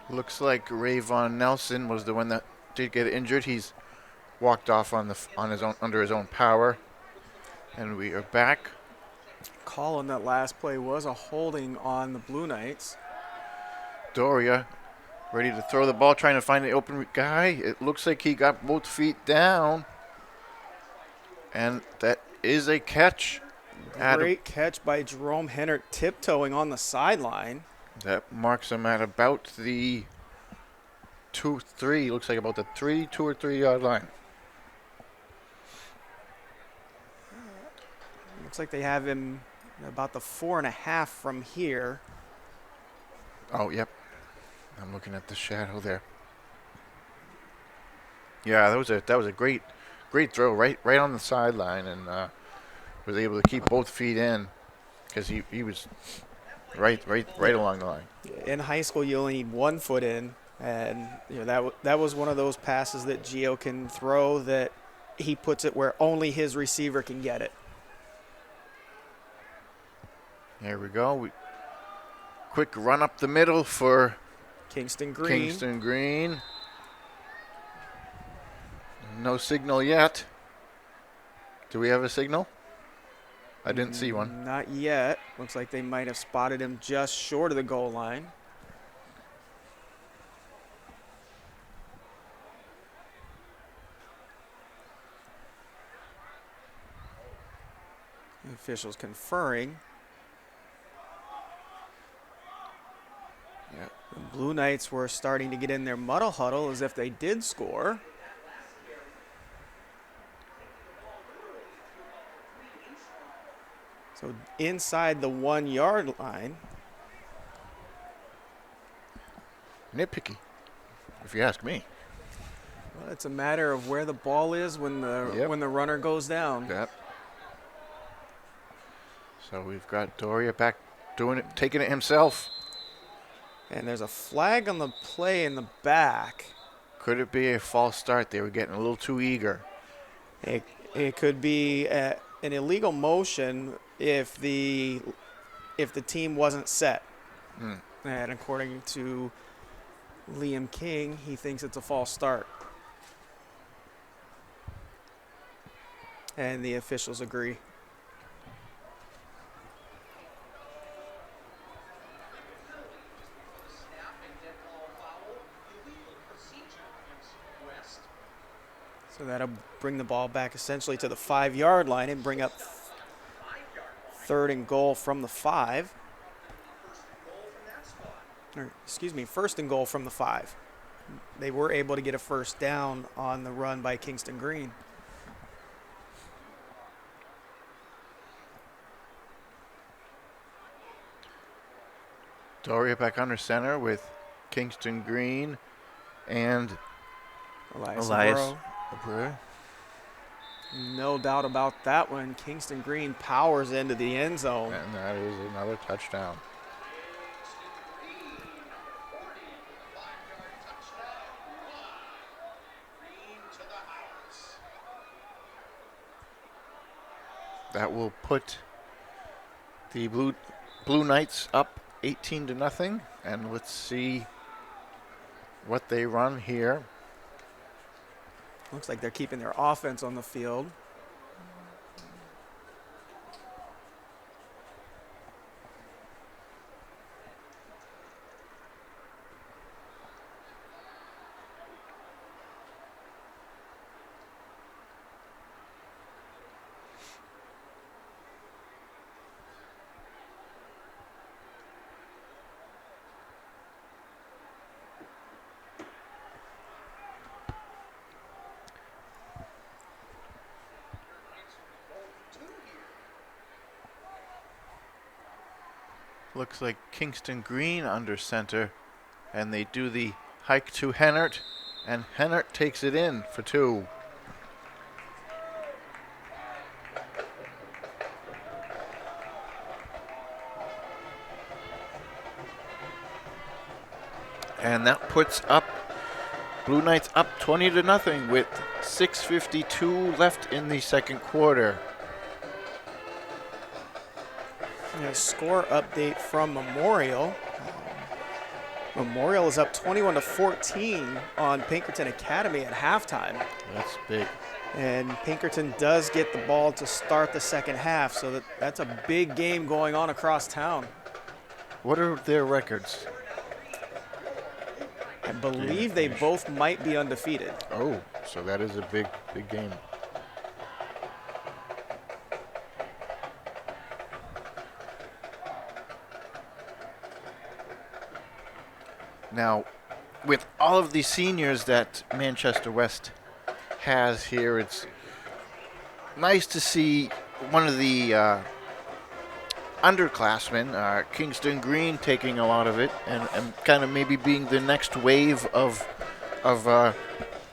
Looks like Rayvon Nelson was the one that did get injured. He's walked off on his own under his own power, and we are back. call on that last play was a holding on the Blue Knights. Doria ready to throw the ball, trying to find the open guy. It looks like he got both feet down. And that is a catch. Great catch by Jerome Hennert, tiptoeing on the sideline. That marks him at about the 2-3. Looks like about the 2 or 3 yard line. Looks like they have him about the 4.5 from here. Oh, yep. I'm looking at the shadow there. Yeah, that was a great throw right on the sideline, and was able to keep both feet in because he was right along the line. In high school, you only need 1 foot in, and that was one of those passes that Gio can throw that he puts it where only his receiver can get it. Here we go. Quick run up the middle for Kingston Green. No signal yet. Do we have a signal? I didn't see one. Not yet. Looks like they might have spotted him just short of the goal line. The officials conferring. Yeah. The Blue Knights were starting to get in their muddle huddle as if they did score. So inside the 1 yard line. Nitpicky, if you ask me. Well, it's a matter of where the ball is when the runner goes down. Yep. So we've got Doria back doing it, taking it himself. And there's a flag on the play in the back. Could it be a false start? They were getting a little too eager. It could be an illegal motion if the team wasn't set. And according to Liam King, he thinks it's a false start. And the officials agree. So that'll bring the ball back essentially to the 5 yard line and bring up 3rd and goal from the 5. Or, excuse me, 1st and goal from the 5. They were able to get a first down on the run by Kingston Green. Doria back under center with Kingston Green and Elias. Abreu. No doubt about that one. Kingston Green powers into the end zone. And that is another touchdown. That will put the Blue Knights up 18-0, and let's see what they run here. Looks like they're keeping their offense on the field. Looks like Kingston Green under center, and they do the hike to Hennert, and Hennert takes it in for 2. And that puts up Blue Knights up 20-0 with 6:52 left in the second quarter. A score update from Memorial. Memorial is up 21-14 on Pinkerton Academy at halftime. That's big. And Pinkerton does get the ball to start the second half, so that's a big game going on across town. What are their records? I believe they both might be undefeated. Oh, so that is a big game. Now, with all of the seniors that Manchester West has here, it's nice to see one of the underclassmen, Kingston Green, taking a lot of it and kind of maybe being the next wave of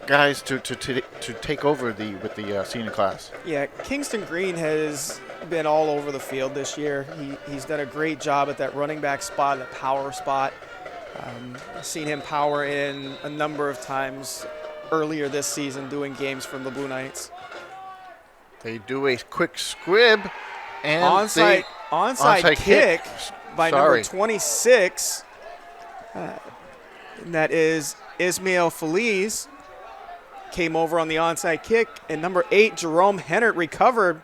guys to take over with the senior class. Yeah, Kingston Green has been all over the field this year. He's done a great job at that running back spot, that power spot. Seen him power in a number of times earlier this season doing games from the Blue Knights. They do a quick squib and onside kick by number 26. And that is Ismail Feliz. Came over on the onside kick, and number 8, Jerome Hennert, recovered.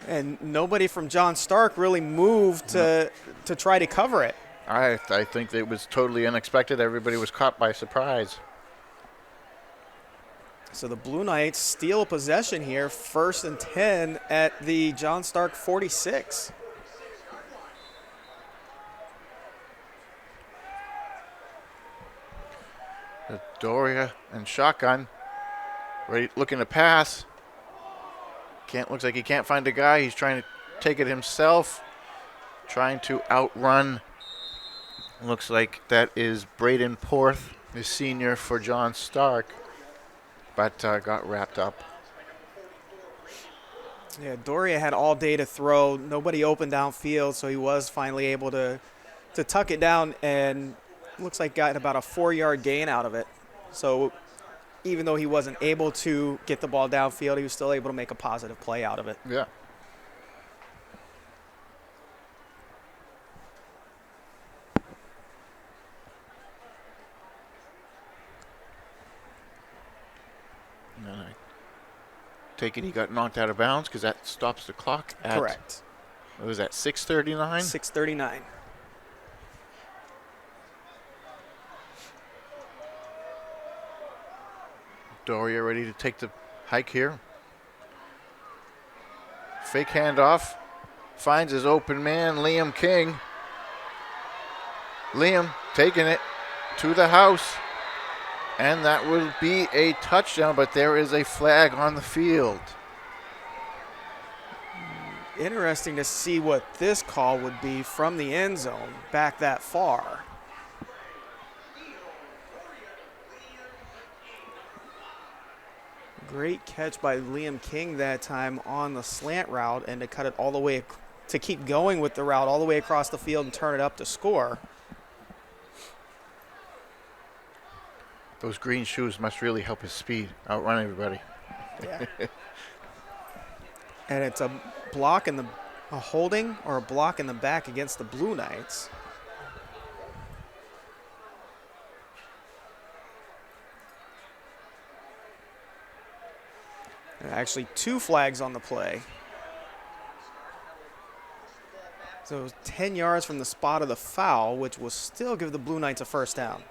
And nobody from John Stark really moved to try to cover it. I think it was totally unexpected. Everybody was caught by surprise. So the Blue Knights steal possession here, 1st and 10 at the John Stark 46. Doria and shotgun, ready, looking to pass. Looks like he can't find a guy. He's trying to take it himself, trying to outrun. Looks like that is Braden Porth, the senior for John Stark, but got wrapped up. Yeah, Doria had all day to throw. Nobody open downfield, so he was finally able to tuck it down, and looks like got about a 4-yard gain out of it. So even though he wasn't able to get the ball downfield, he was still able to make a positive play out of it. Yeah. And I take it he got knocked out of bounds because that stops the clock at, correct. What was that, 6:39? 6:39. Doria ready to take the hike here. Fake handoff. Finds his open man, Liam King. Liam taking it to the house. And that will be a touchdown, but there is a flag on the field. Interesting to see what this call would be from the end zone back that far. Great catch by Liam King that time on the slant route, and to cut it all the way, to keep going with the route all the way across the field and turn it up to score. Those green shoes must really help his speed, outrun everybody. Yeah. And it's a block in a holding or a block in the back against the Blue Knights. Actually, 2 flags on the play. So it was 10 yards from the spot of the foul, which will still give the Blue Knights a first down.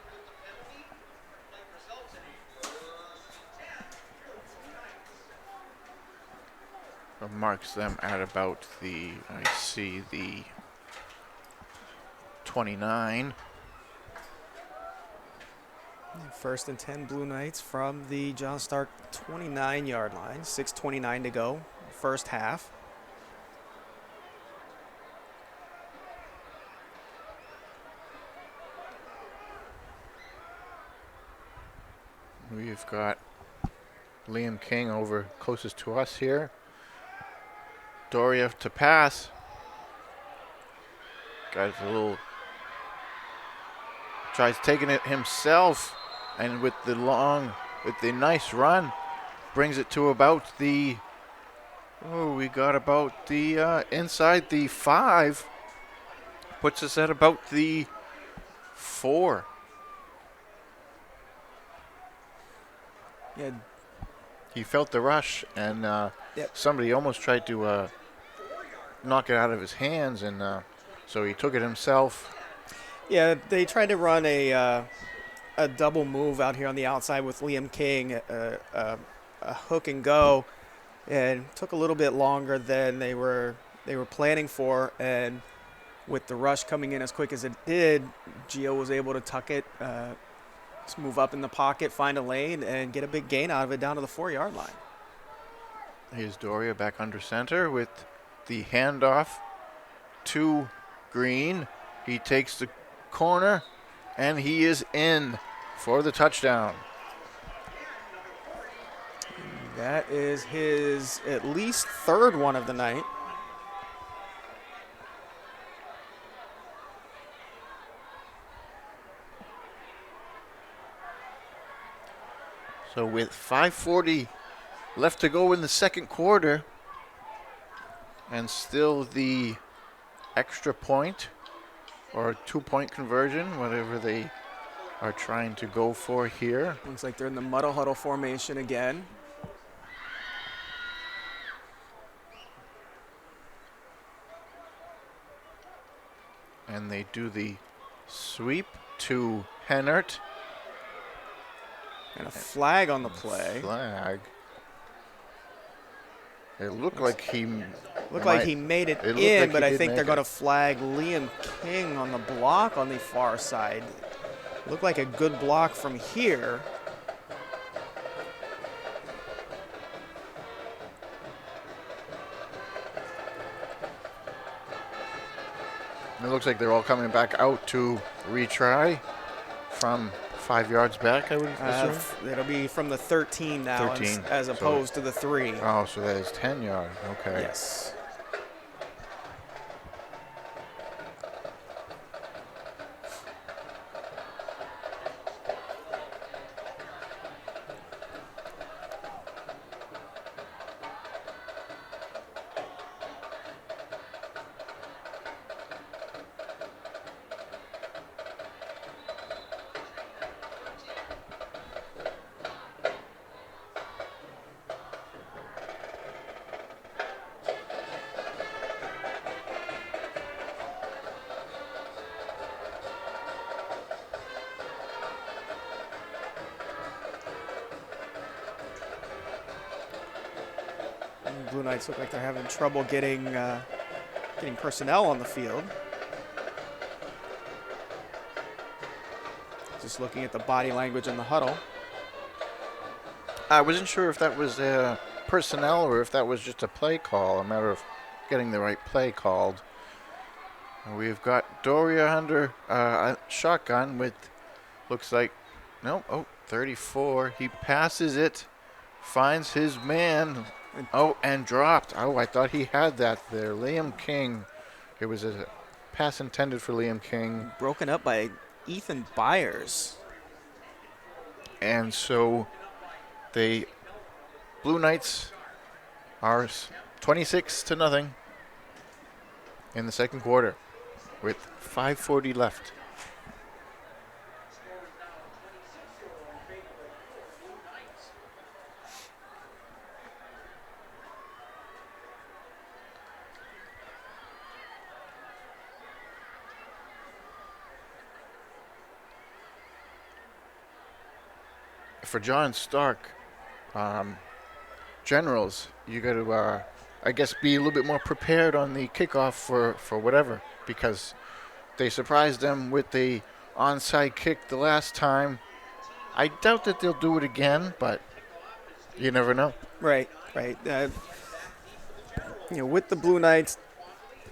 Marks them at about the 29. First and 10 Blue Knights from the John Stark 29-yard line. 6:29 to go, first half. We've got Liam King over closest to us here. Doria to pass. Got a little, tries taking it himself, and with the nice run, brings it to about the, we got about the inside the 5. Puts us at about the 4. Yeah, He felt the rush, and Yep. somebody almost tried to knock it out of his hands, and so he took it himself. yeah. They tried to run a double move out here on the outside with Liam King, a hook and go, and took a little bit longer than they were planning for. And with the rush coming in as quick as it did, Gio was able to tuck it, just move up in the pocket, find a lane, and get a big gain out of it down to the 4-yard line. Here's Doria back under center with the handoff to Green. He takes the corner, and he is in for the touchdown. That is his at least third one of the night. So with 5:40 left to go in the second quarter, and still the extra point or 2-point conversion, whatever they are trying to go for here. Looks like they're in the muddle huddle formation again. And they do the sweep to Hennert. And a flag on the play. Flag. It looked like he Looked like he made it looked in, like but he I did think they're make going to it. flag Liam King on the block on the far side. Looked like a good block from here. It looks like they're all coming back out to retry from 5 yards back, I would assume. It'll be from the 13 now 13. as So- opposed to the 3. Oh, so that is 10 yards. Okay. Yes. Blue Knights look like they're having trouble getting personnel on the field. Just looking at the body language in the huddle. I wasn't sure if that was personnel or if that was just a play call, a matter of getting the right play called. We've got Doria under a shotgun with, looks like, 34. He passes it, finds his man, and dropped. Oh, I thought he had that there. Liam King. It was a pass intended for Liam King. Broken up by Ethan Byers. And so the Blue Knights are 26-0 in the second quarter with 5:40 left. For John Stark, generals, you got to, I guess, be a little bit more prepared on the kickoff for whatever, because they surprised them with the onside kick the last time. I doubt that they'll do it again, but you never know. Right. With the Blue Knights,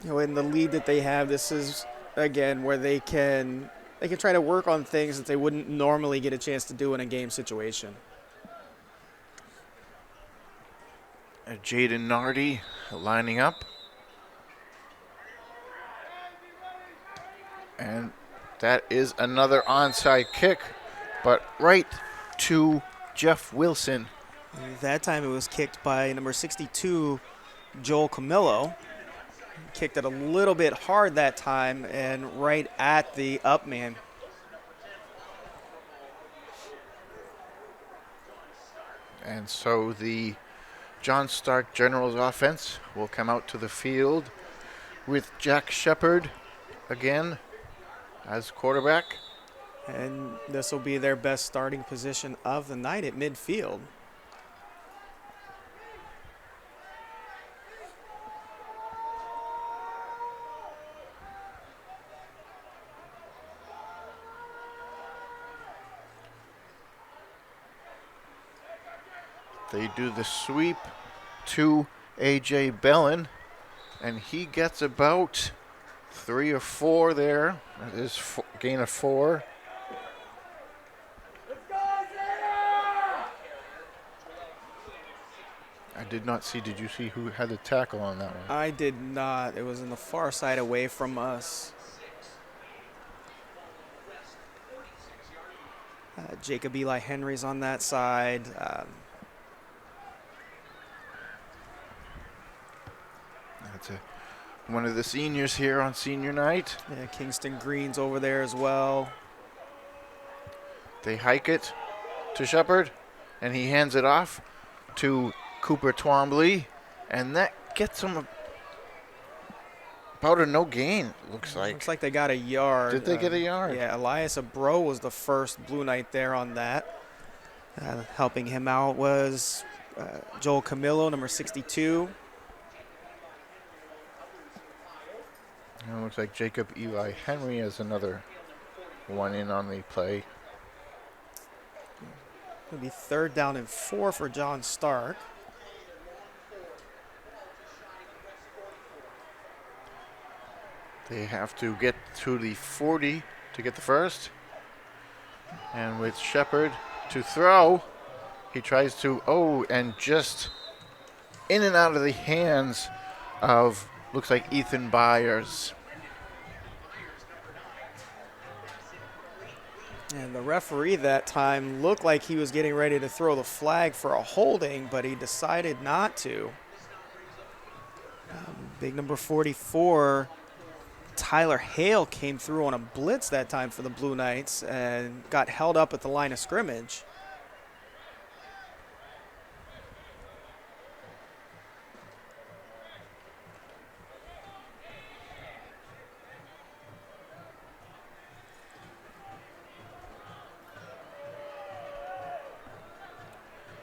in the lead that they have, this is again where they can try to work on things that they wouldn't normally get a chance to do in a game situation. Jaden Nardi lining up. And that is another onside kick, but right to Jeff Wilson. That time it was kicked by number 62, Joel Camillo. Kicked it a little bit hard that time and right at the up man. And so the John Stark Generals offense will come out to the field with Jack Shepard again as quarterback. And this will be their best starting position of the night at midfield. They do the sweep to A.J. Bellin, and he gets about 3 or 4 there. That is gain of 4. I did not see. Did you see who had the tackle on that one? I did not. It was on the far side away from us. Jacob Eli Henry's on that side. That's one of the seniors here on senior night. Yeah, Kingston Green's over there as well. They hike it to Shepard, and he hands it off to Cooper Twombly, and that gets him about a no gain, looks like. Looks like they got a yard. Did they get a yard? Yeah, Elias Abro was the first Blue Knight there on that. Helping him out was Joel Camillo, number 62. And it looks like Jacob Eli Henry is another one in on the play. It'll be 3rd down and 4 for John Stark. They have to get to the 40 to get the first. And with Shepard to throw, he tries to, and just in and out of the hands of, looks like Ethan Byers. And the referee that time looked like he was getting ready to throw the flag for a holding, but he decided not to. Big number 44, Tyler Hale, came through on a blitz that time for the Blue Knights and got held up at the line of scrimmage.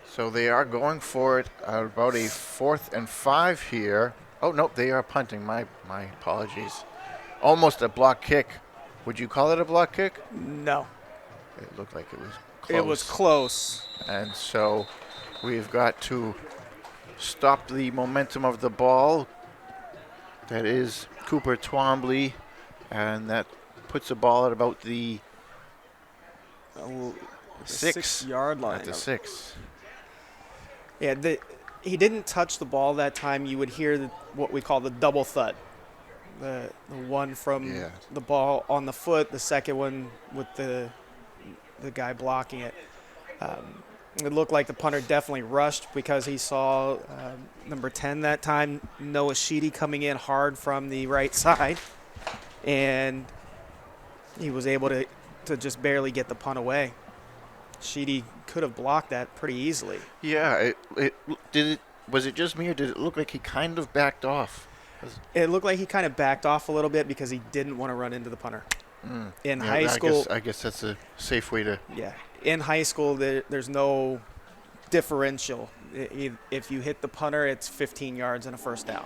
So they are going for it about a 4th and 5 here. Oh, no, they are punting. My apologies. Almost a block kick. Would you call it a block kick? No. It looked like it was close. It was close. And so we've got to stop the momentum of the ball. That is Cooper Twombly, and that puts the ball at about the 6-yard line. At the 6. Yeah, he didn't touch the ball that time. You would hear what we call the double thud. The one from the ball on the foot, the second one with the guy blocking it. It looked like the punter definitely rushed because he saw number 10 that time, Noah Sheedy, coming in hard from the right side. And he was able to just barely get the punt away. Sheedy could have blocked that pretty easily. Yeah, was it just me, or did it look like he kind of backed off? It looked like he kind of backed off a little bit because he didn't want to run into the punter. In high school, I guess that's a safe way to. Yeah, in high school, there's no differential. If you hit the punter, it's 15 yards and a first down.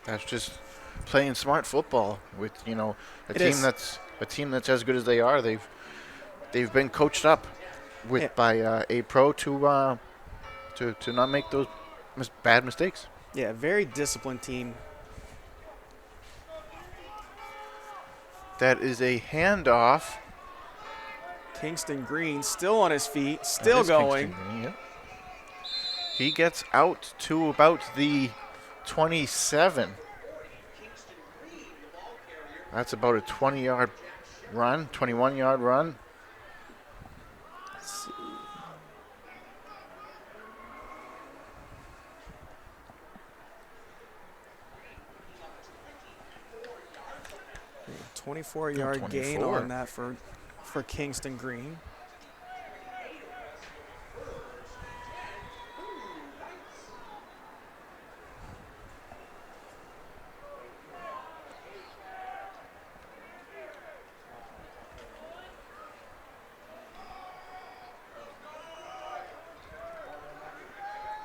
That's just playing smart football with a team that's as good as they are. They've been coached up by a pro to not make those bad mistakes. Yeah, very disciplined team. That is a handoff. Kingston Green still on his feet, still going. Green, yeah. He gets out to about the 27. That's about a 20-yard run, 21-yard run. Let's see. 24-yard gain on that for for Kingston Green.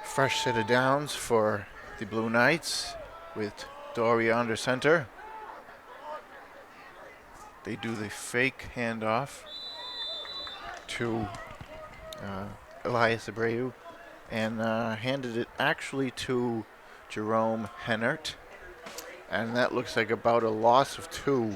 Fresh set of downs for the Blue Knights with Doria under center. They do the fake handoff to Elias Abreu and handed it actually to Jerome Hennert. And that looks like about a loss of 2.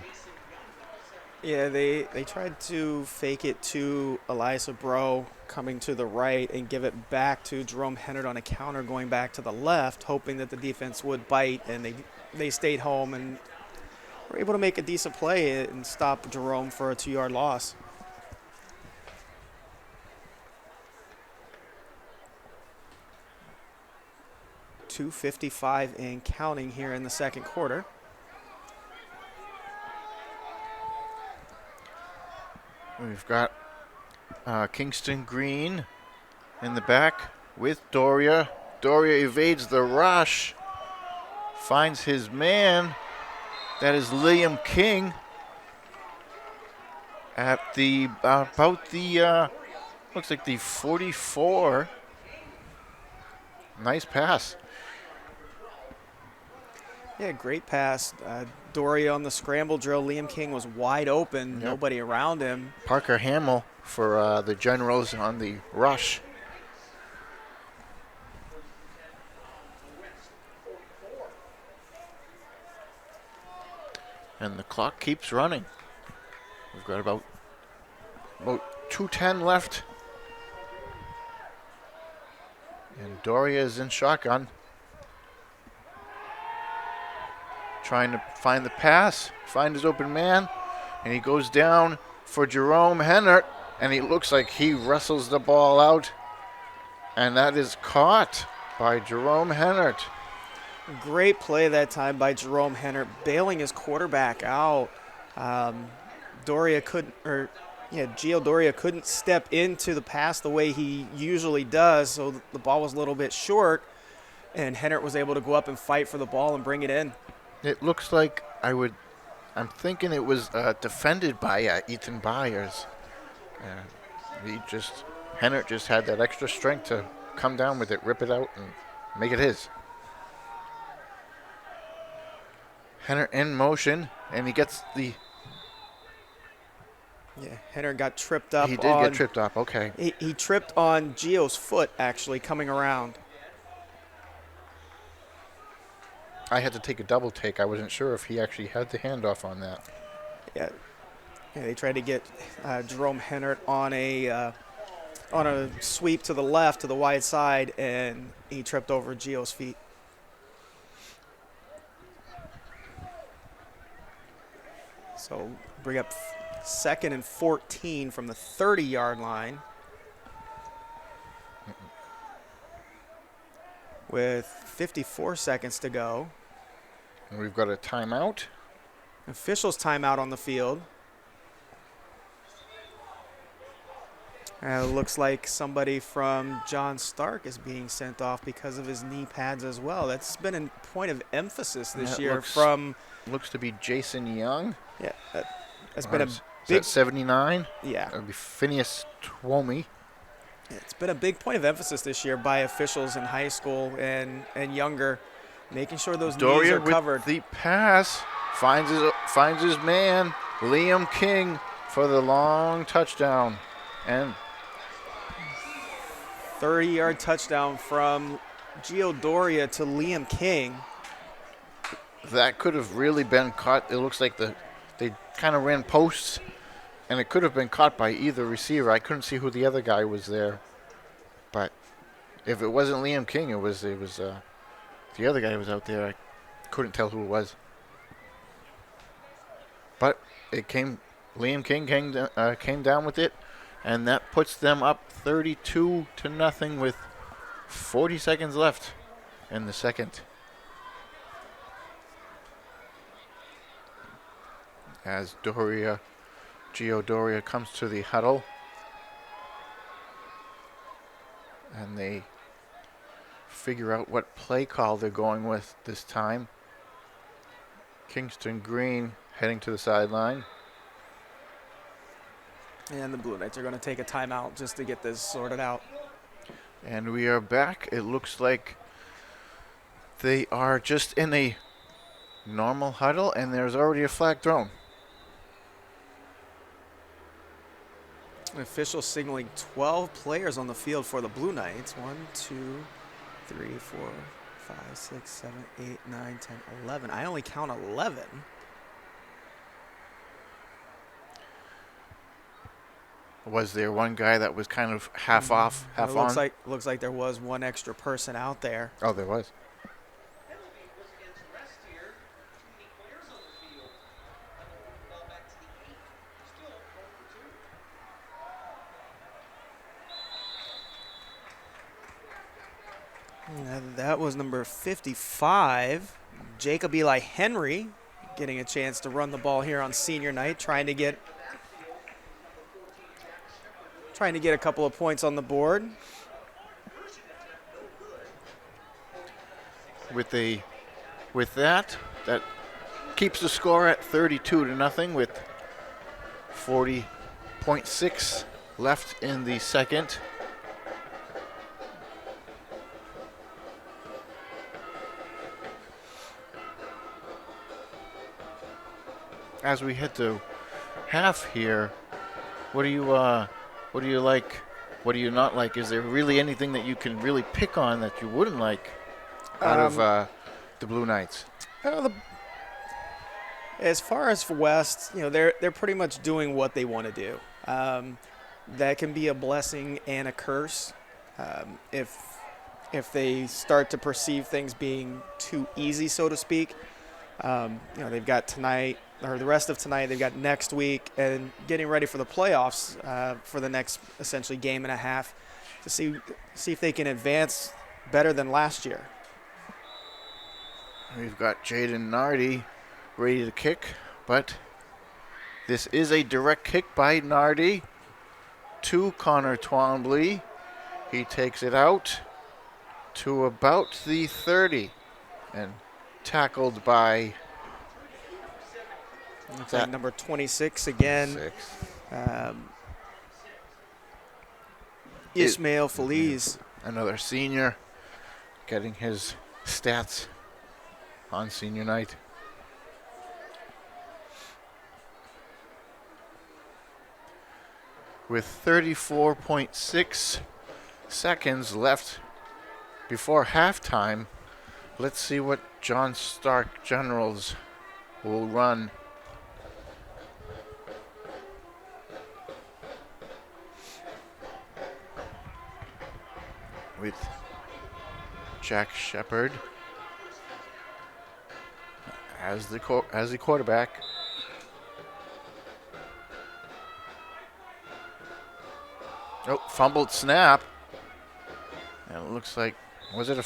Yeah, they tried to fake it to Elias Abreu coming to the right and give it back to Jerome Hennert on a counter going back to the left, hoping that the defense would bite, and they stayed home and were able to make a decent play and stop Jerome for a 2-yard loss. .255 and counting here in the second quarter. We've got Kingston Green in the back with Doria. Doria evades the rush, finds his man. That is Liam King at the about the looks like the 44. Nice pass. Yeah, great pass. Doria on the scramble drill. Liam King was wide open. Yep. Nobody around him. Parker Hamill for the Generals on the rush. And the clock keeps running. We've got about 2:10 left. And Doria is in shotgun. Trying to find the pass, find his open man, and he goes down for Jerome Hennert, and he looks like he wrestles the ball out, and that is caught by Jerome Hennert. Great play that time by Jerome Hennert, bailing his quarterback out. Gio Doria couldn't step into the pass the way he usually does, so the ball was a little bit short, and Hennert was able to go up and fight for the ball and bring it in. It looks like I'm thinking it was defended by Ethan Byers. Hennert just had that extra strength to come down with it, rip it out, and make it his. Hennert in motion, and he gets the... Yeah, Hennert got tripped up. He did get tripped up, okay. He tripped on Gio's foot, actually, coming around. I had to take a double take. I wasn't sure if he actually had the handoff on that. Yeah, they tried to get Jerome Hennert on a sweep to the left, to the wide side, and he tripped over Gio's feet. So bring up 2nd and 14 from the 30-yard line. With 54 seconds to go. And we've got a timeout. Officials timeout on the field. Looks like somebody from John Stark is being sent off because of his knee pads as well. That's been a point of emphasis this year from... Looks to be Jason Young. Yeah, that's been a Is big... that 79? Yeah. That would be Phineas Twomey. It's been a big point of emphasis this year by officials in high school and younger, making sure those knees are covered. With the pass finds his man, Liam King, for the long touchdown. And 30-yard touchdown from Gio Doria to Liam King. That could have really been caught. It looks like they kind of ran posts, and it could have been caught by either receiver. I couldn't see who the other guy was there. But if it wasn't Liam King, it was the other guy who was out there. I couldn't tell who it was. But Liam King came down with it, and that puts them up 32-0 with 40 seconds left in the second. As Doria Gio Doria comes to the huddle. And they figure out what play call they're going with this time. Kingston Green heading to the sideline. And the Blue Knights are going to take a timeout just to get this sorted out. And we are back. It looks like they are just in a normal huddle, and there's already a flag thrown. Officials signaling 12 players on the field for the Blue Knights. 1, 2, 3, 4, 5, 6, 7, 8, 9, 10, 11. I only count 11. Was there one guy that was kind of half off, half It on? looks like there was one extra person out there. Oh, there was. Penalty was against rest here. Too many players on the field. Ball back to the 8. Still 1 for 2. And that was number 55, Jacob Eli Henry, getting a chance to run the ball here on senior night, trying to get a couple of points on the board. With that keeps the score at 32-0 with 40.6 left in the second. As we head to half here, what do you like? What do you not like? Is there really anything that you can really pick on that you wouldn't like out of the Blue Knights? As far as for West, they're pretty much doing what they want to do. That can be a blessing and a curse if they start to perceive things being too easy, so to speak. They've got tonight, or the rest of tonight, they've got next week, and getting ready for the playoffs for the next essentially game and a half to see if they can advance better than last year. We've got Jaden Nardi ready to kick, but this is a direct kick by Nardi to Connor Twombly. He takes it out to about the 30 and tackled by Looks like number 26 again. 6. Ismail Feliz. Another senior getting his stats on senior night. With 34.6 seconds left before halftime, let's see what John Stark Generals will run. With Jack Shepard as the quarterback. Oh, fumbled snap. And it looks like, was it a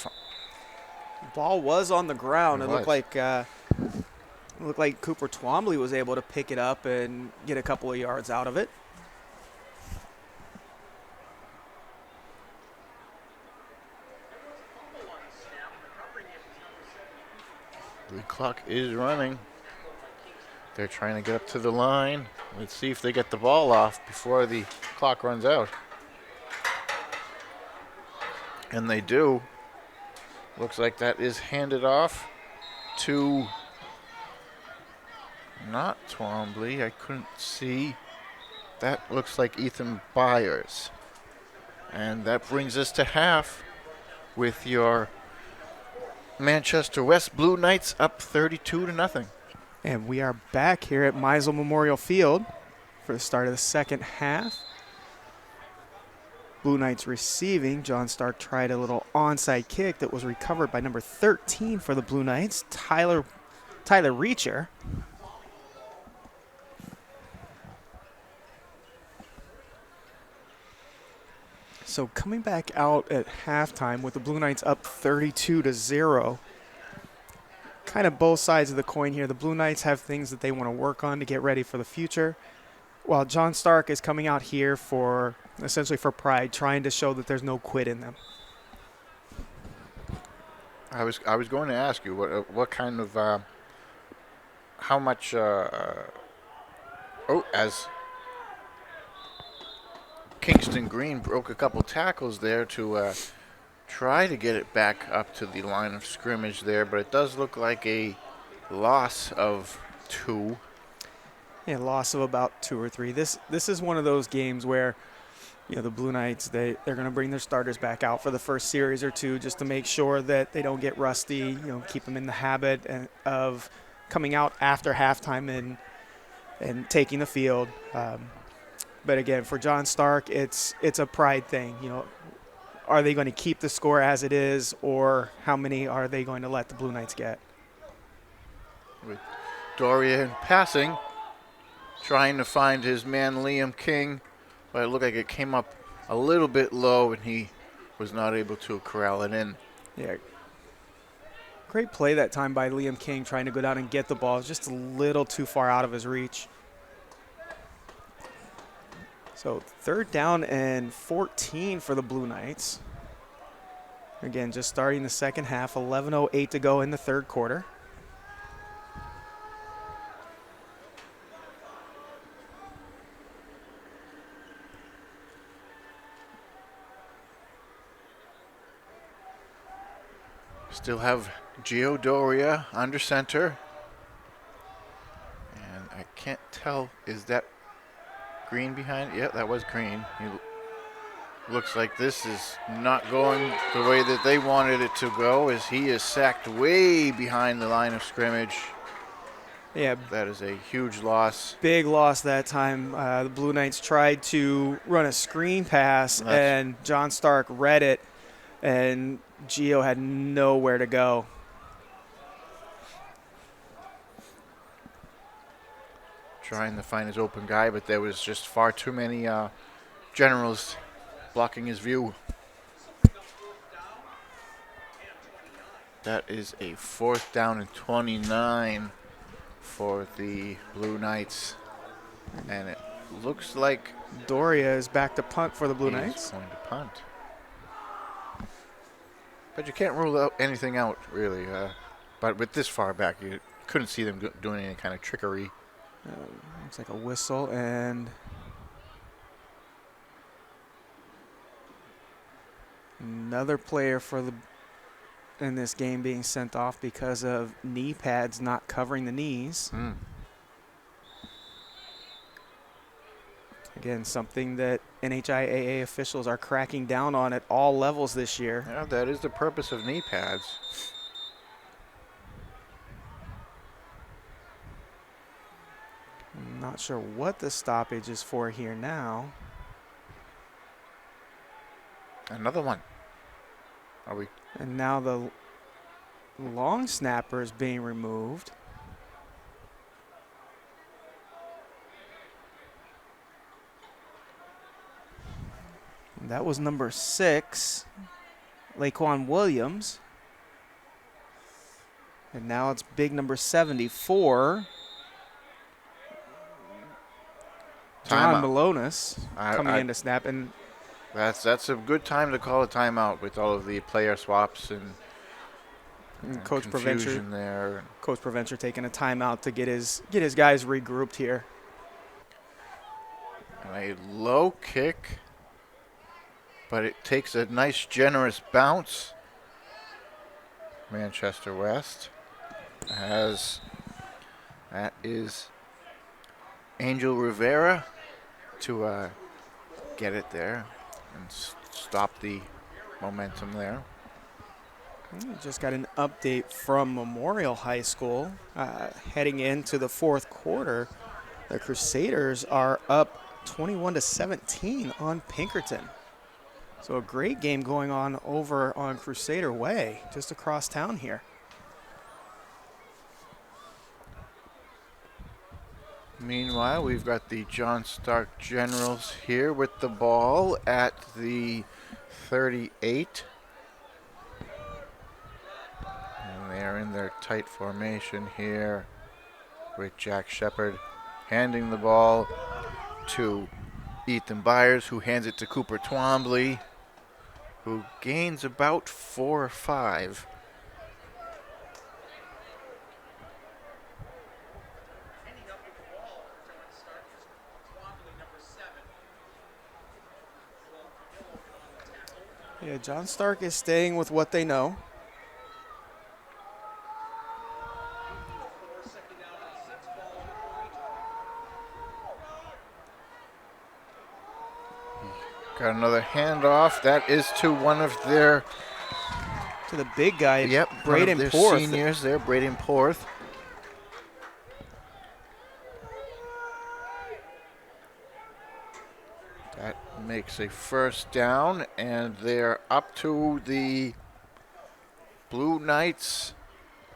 Ball was on the ground. It was. looked like Cooper Twombly was able to pick it up and get a couple of yards out of it. The clock is running. They're trying to get up to the line. Let's see if they get the ball off before the clock runs out. And they do. Looks like that is handed off to not Twombly. I couldn't see. That looks like Ethan Byers. And that brings us to half with your Manchester West Blue Knights up 32-0. And we are back here at Meisel Memorial Field for the start of the second half. Blue Knights receiving. John Stark tried a little onside kick that was recovered by number 13 for the Blue Knights, Tyler Reacher. So coming back out at halftime with the Blue Knights up 32-0. Kind of both sides of the coin here. The Blue Knights have things that they want to work on to get ready for the future. Well, John Stark is coming out here for essentially for pride, trying to show that there's no quit in them. I was going to ask you what kind of how much as Kingston Green broke a couple tackles there to try to get it back up to the line of scrimmage there, but it does look like a loss of 2. Yeah, loss of about 2 or 3. This is one of those games where, you know, the Blue Knights, they're going to bring their starters back out for the first series or two just to make sure that they don't get rusty, you know, keep them in the habit of coming out after halftime and taking the field. But again, for John Stark, it's a pride thing. You know, are they going to keep the score as it is, or how many are they going to let the Blue Knights get? With Dorian passing, trying to find his man Liam King, but it looked like it came up a little bit low and he was not able to corral it in. Yeah. Great play that time by Liam King, trying to go down and get the ball. Just a little too far out of his reach. So 3rd down and 14 for the Blue Knights. Again, just starting the second half, 11:08 to go in the 3rd quarter. Still have Gio Doria under center. And I can't tell, is that Green behind? Yeah, that was Green. He looks like this is not going the way that they wanted it to go, as he is sacked way behind the line of scrimmage. Yeah, that is a huge loss. Big loss that time. The Blue Knights tried to run a screen pass, and John Stark read it, and Gio had nowhere to go. Trying to find his open guy, but there was just far too many generals blocking his view. That is a 4th down and 29 for the Blue Knights. And it looks like Doria is back to punt for the Blue he's Knights. going to punt. But you can't rule anything out, really. But with this far back, you couldn't see them doing any kind of trickery. Looks like a whistle, and another player in this game being sent off because of knee pads not covering the knees. Again, something that NHIAA officials are cracking down on at all levels this year. Yeah, that is the purpose of knee pads. I'm not sure what the stoppage is for here now. Another one. Are we? And now the long snapper is being removed. And that was number 6, Laquan Williams. And now it's big number 74, John Malonis, coming in to snap. And that's a good time to call a timeout with all of the player swaps and Coach confusion there. Coach Provencher taking a timeout to get his guys regrouped here. And a low kick, but it takes a nice generous bounce. Manchester West, as that is Angel Rivera to get it there and stop the momentum there. We just got an update from Memorial High School. Heading into the 4th quarter, the Crusaders are up 21-17 on Pinkerton. So a great game going on over on Crusader Way, just across town here. Meanwhile, we've got the John Stark Generals here with the ball at the 38. And they're in their tight formation here with Jack Shepard handing the ball to Ethan Byers, who hands it to Cooper Twombly, who gains about 4 or 5. Ending up with the ball, John Stark is Twombly, number 7. Well, Camillo in on the tackle. Yeah, John Stark is staying with what they know. 4, second down and 6, ball on the point. Got another handoff. That is to one of their To the big guy, one of Braden their Porth. seniors there, Braden Porth. That makes a first down, and they're up to the Blue Knights.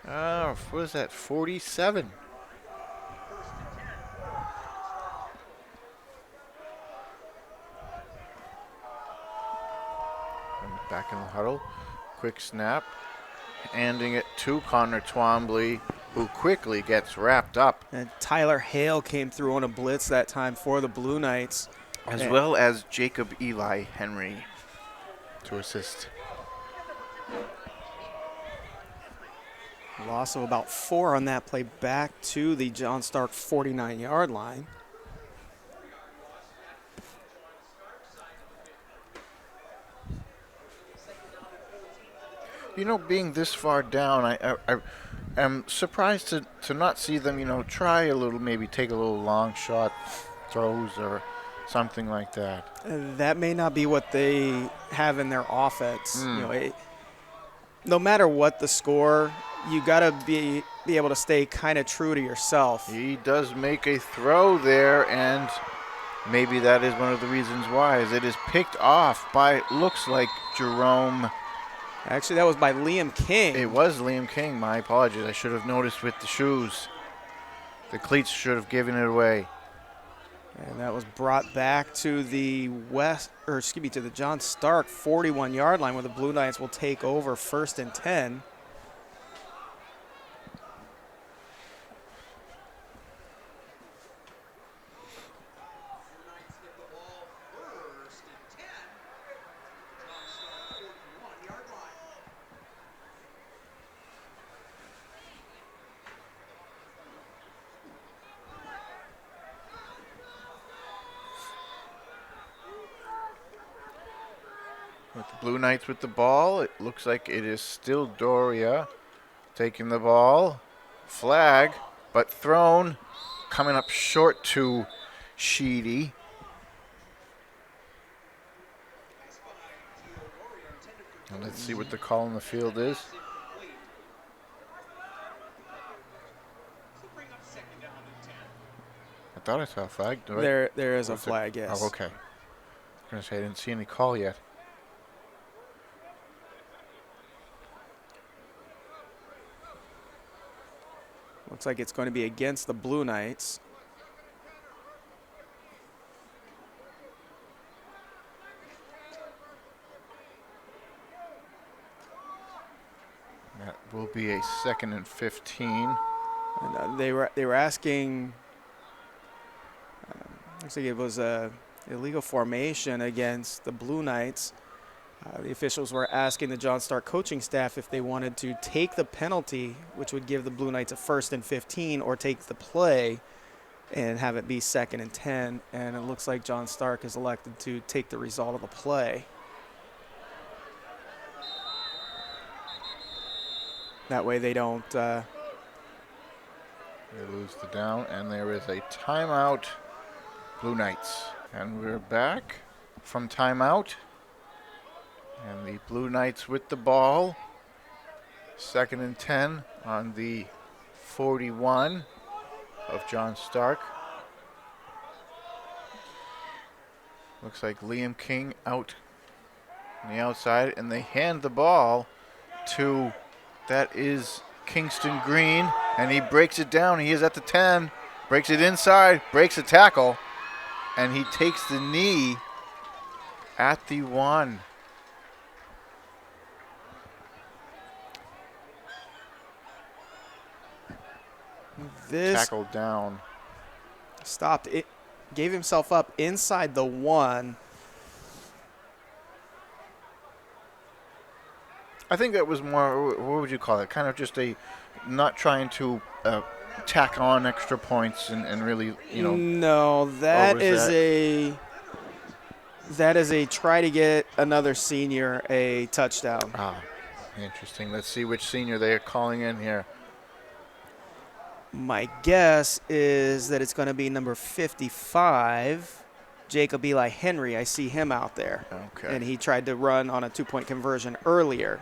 What is that, 47? And back in the huddle. Quick snap. Handing it to Connor Twombly, who quickly gets wrapped up. And Tyler Hale came through on a blitz that time for the Blue Knights. As well as Jacob Eli Henry to assist. Loss of about 4 on that play back to the John Stark 49-yard line. You know, being this far down, I am surprised to not see them, try a little, maybe take a little long shot throws or something like that. That may not be what they have in their offense. No matter what the score, you got to be able to stay kind of true to yourself. He does make a throw there, and maybe that is one of the reasons why, as it is picked off by, looks like Jerome. Actually, that was by Liam King. It was Liam King. My apologies. I should have noticed with the shoes. The cleats should have given it away. And that was brought back to the to the John Stark 41-yard line, where the Blue Knights will take over 1st and 10. With the Blue Knights with the ball, it looks like it is still Doria taking the ball. Flag, but thrown, coming up short to Sheedy. And let's see what the call in the field is. I thought I saw a flag. There is a flag, yes. Oh, okay. I was going to say I didn't see any call yet. Looks like it's going to be against the Blue Knights. That will be a 2nd and 15. And they were asking. Looks like it was a illegal formation against the Blue Knights. The officials were asking the John Stark coaching staff if they wanted to take the penalty, which would give the Blue Knights a 1st and 15, or take the play and have it be 2nd and 10. And it looks like John Stark has elected to take the result of the play. That way they don't. They lose the down, and there is a timeout, Blue Knights. And we're back from timeout. And the Blue Knights with the ball. 2nd and 10 on the 41 of John Stark. Looks like Liam King out on the outside, and they hand the ball to, that is Kingston Green, and he breaks it down. He is at the 10, breaks it inside, breaks a tackle, and he takes the knee at the 1. This tackled down. stopped it. gave himself up inside the 1. I think that was more, what would you call it? Kind of just a not trying to tack on extra points and really, No, that is overset. that is a try to get another senior a touchdown. Ah, interesting. Let's see which senior they are calling in here. My guess is that it's going to be number 55, Jacob Eli Henry. I see him out there. Okay. And he tried to run on a 2-point conversion earlier.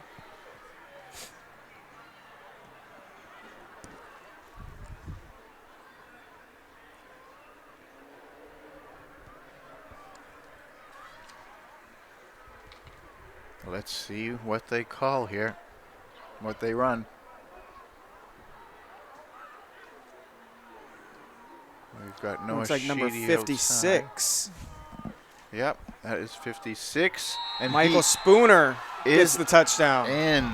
Let's see what they call here, what they run. We've got Noah Looks like number Sheedy 56. outside. Yep, that is 56. And Michael Spooner is gets the touchdown. in.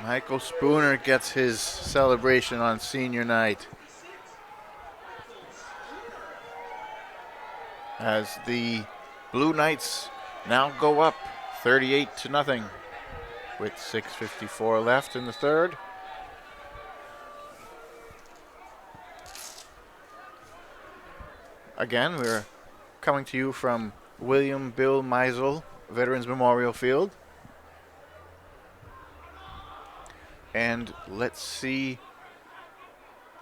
Michael Spooner gets his celebration on senior night. As the Blue Knights now go up 38-0 with 6:54 left in the third. Again, we're coming to you from William Bill Meisel Veterans Memorial Field. And let's see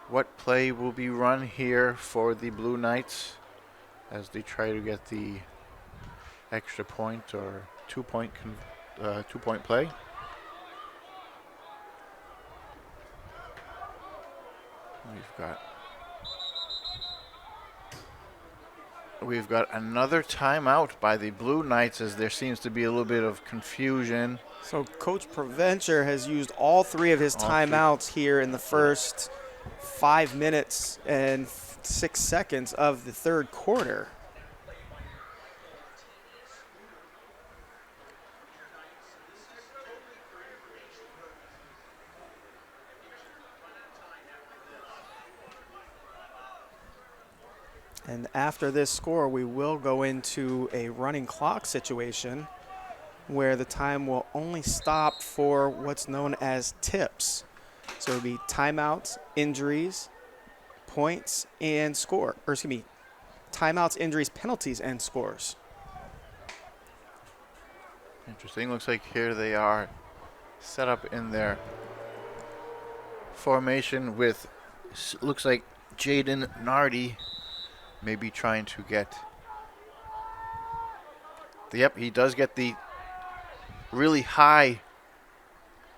what play will be run here for the Blue Knights as they try to get the extra point or 2-point play. We've got another timeout by the Blue Knights as there seems to be a little bit of confusion. So Coach Provencher has used all 3 of his timeouts here in the first 5 minutes and 6 seconds of the third quarter. And after this score, we will go into a running clock situation where the time will only stop for what's known as tips. So it'll be timeouts, injuries, points, and score. Or excuse me, timeouts, injuries, penalties, and scores. Interesting. Looks like here they are set up in their formation with, looks like Jaden Nardi maybe trying to get, yep, he does get the really high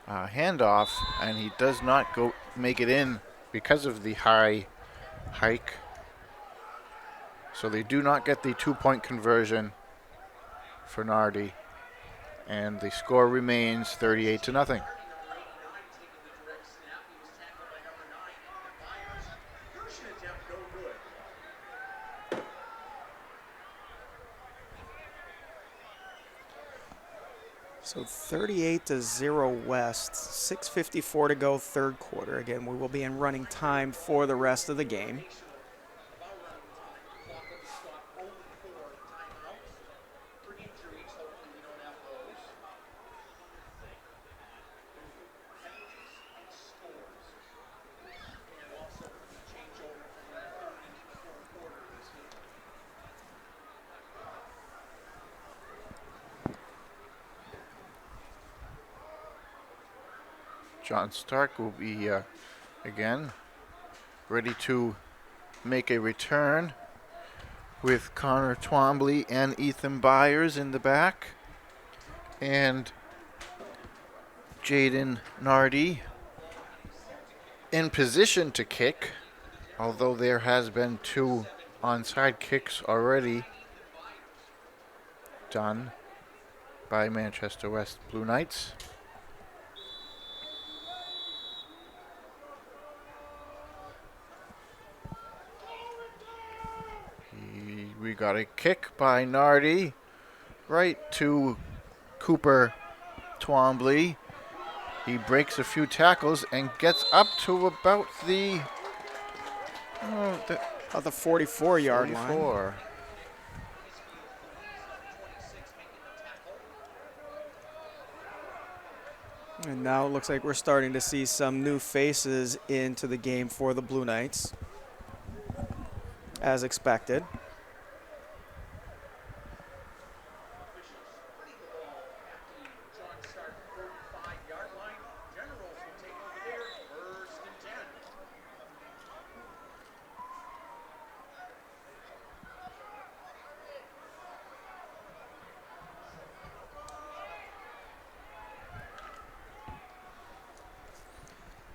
handoff, and he does not make it in because of the high hike. So they do not get the 2-point conversion for Nardi, and the score remains 38-0. So 38-0 West, 6:54 to go, third quarter. Again, we will be in running time for the rest of the game. John Stark will be, again, ready to make a return with Connor Twombly and Ethan Byers in the back. And Jaden Nardi in position to kick, although there has been 2 onside kicks already done by Manchester West Blue Knights. We got a kick by Nardi right to Cooper Twombly. He breaks a few tackles and gets up to about the At the 44-yard line. 44. And now it looks like we're starting to see some new faces into the game for the Blue Knights, as expected.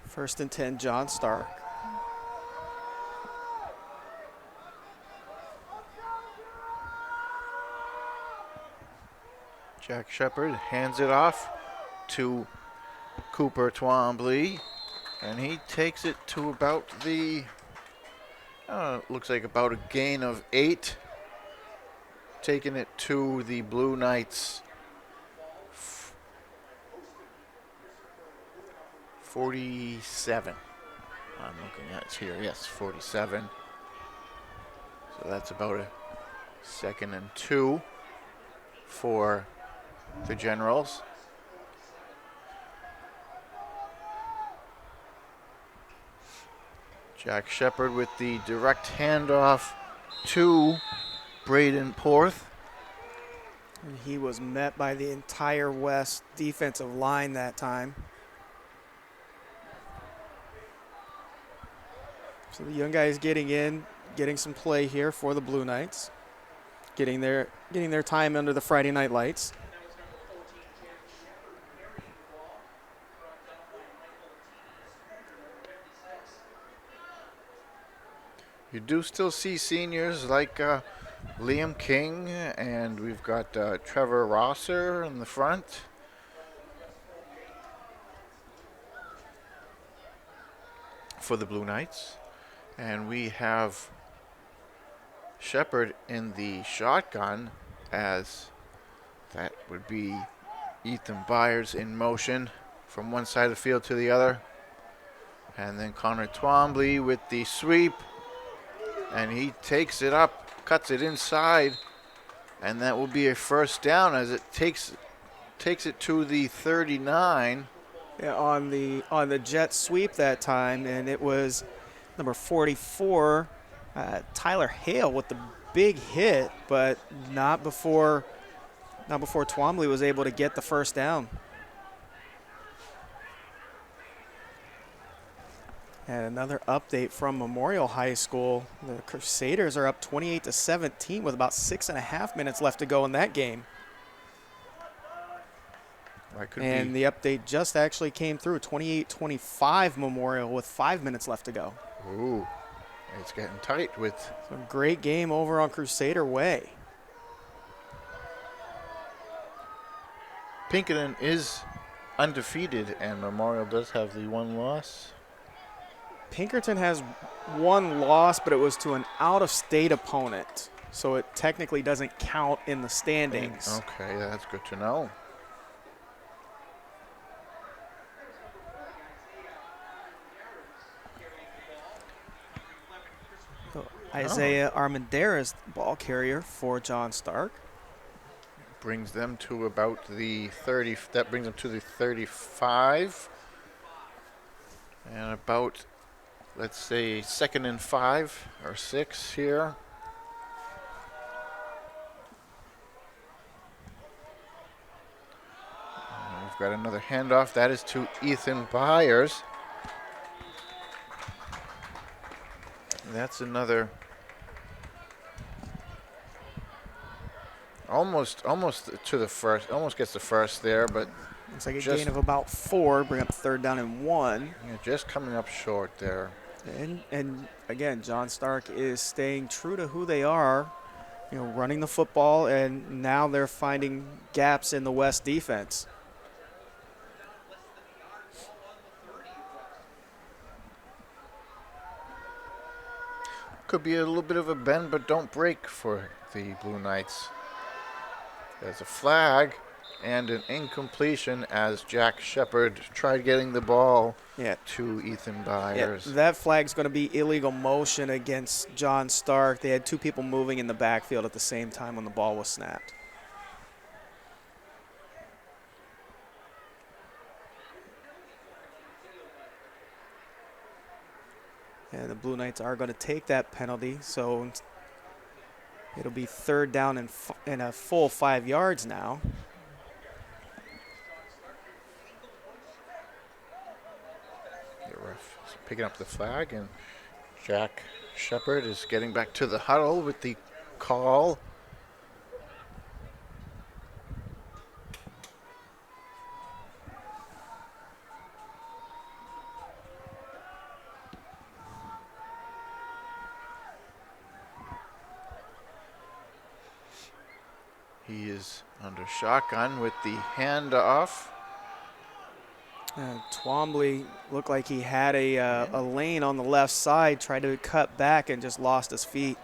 First and 10, John Stark. Jack Shepard hands it off to Cooper Twombly, and he takes it to about the, looks like about a gain of 8, taking it to the Blue Knights 47. I'm looking at it here. Yes, 47. So that's about a 2nd and 2 for the Generals. Jack Shepard with the direct handoff to Braden Porth. And he was met by the entire West defensive line that time. So the young guys getting in, getting some play here for the Blue Knights, getting their time under the Friday night lights. You do still see seniors like Liam King, and we've got Trevor Rosser in the front. For the Blue Knights. And we have Shepard in the shotgun, as that would be Ethan Byers in motion from one side of the field to the other. And then Connor Twombly with the sweep. And he takes it up, cuts it inside, and that will be a first down as it takes it to the 39. Yeah, on the jet sweep that time, and it was number 44, Tyler Hale with the big hit, but not before Twombly was able to get the first down. And another update from Memorial High School. The Crusaders are up 28-17 with about 6.5 minutes left to go in that game. And the update just actually came through, 28-25 Memorial with 5 minutes left to go. Ooh, it's getting tight with. So a great game over on Crusader Way. Pinkerton is undefeated, and Memorial does have the one loss. Pinkerton has one loss, but it was to an out-of-state opponent, so it technically doesn't count in the standings. Okay, that's good to know. Isaiah Armendariz, ball carrier for John Stark. Brings them to about the 30. That brings them to the 35. And about, let's say, 2nd and 5 or 6 here. And we've got another handoff. That is to Ethan Byers. That's another almost to the first, almost gets the first there, but it's like a gain of about 4, bring up 3rd down and 1. Yeah, just coming up short there. And again, John Stark is staying true to who they are, running the football, and now they're finding gaps in the West defense. Could be a little bit of a bend, but don't break for the Blue Knights. There's a flag and an incompletion as Jack Shepard tried getting the ball Yeah. to Ethan Yeah, Byers. that flag's going to be illegal motion against John Stark. They had two people moving in the backfield at the same time when the ball was snapped. And the Blue Knights are going to take that penalty, so it'll be third down and a full 5 yards now. The ref is picking up the flag, and Jack Shepard is getting back to the huddle with the call. He is under shotgun with the handoff. Twombly looked like he had a lane on the left side, tried to cut back and just lost his feet.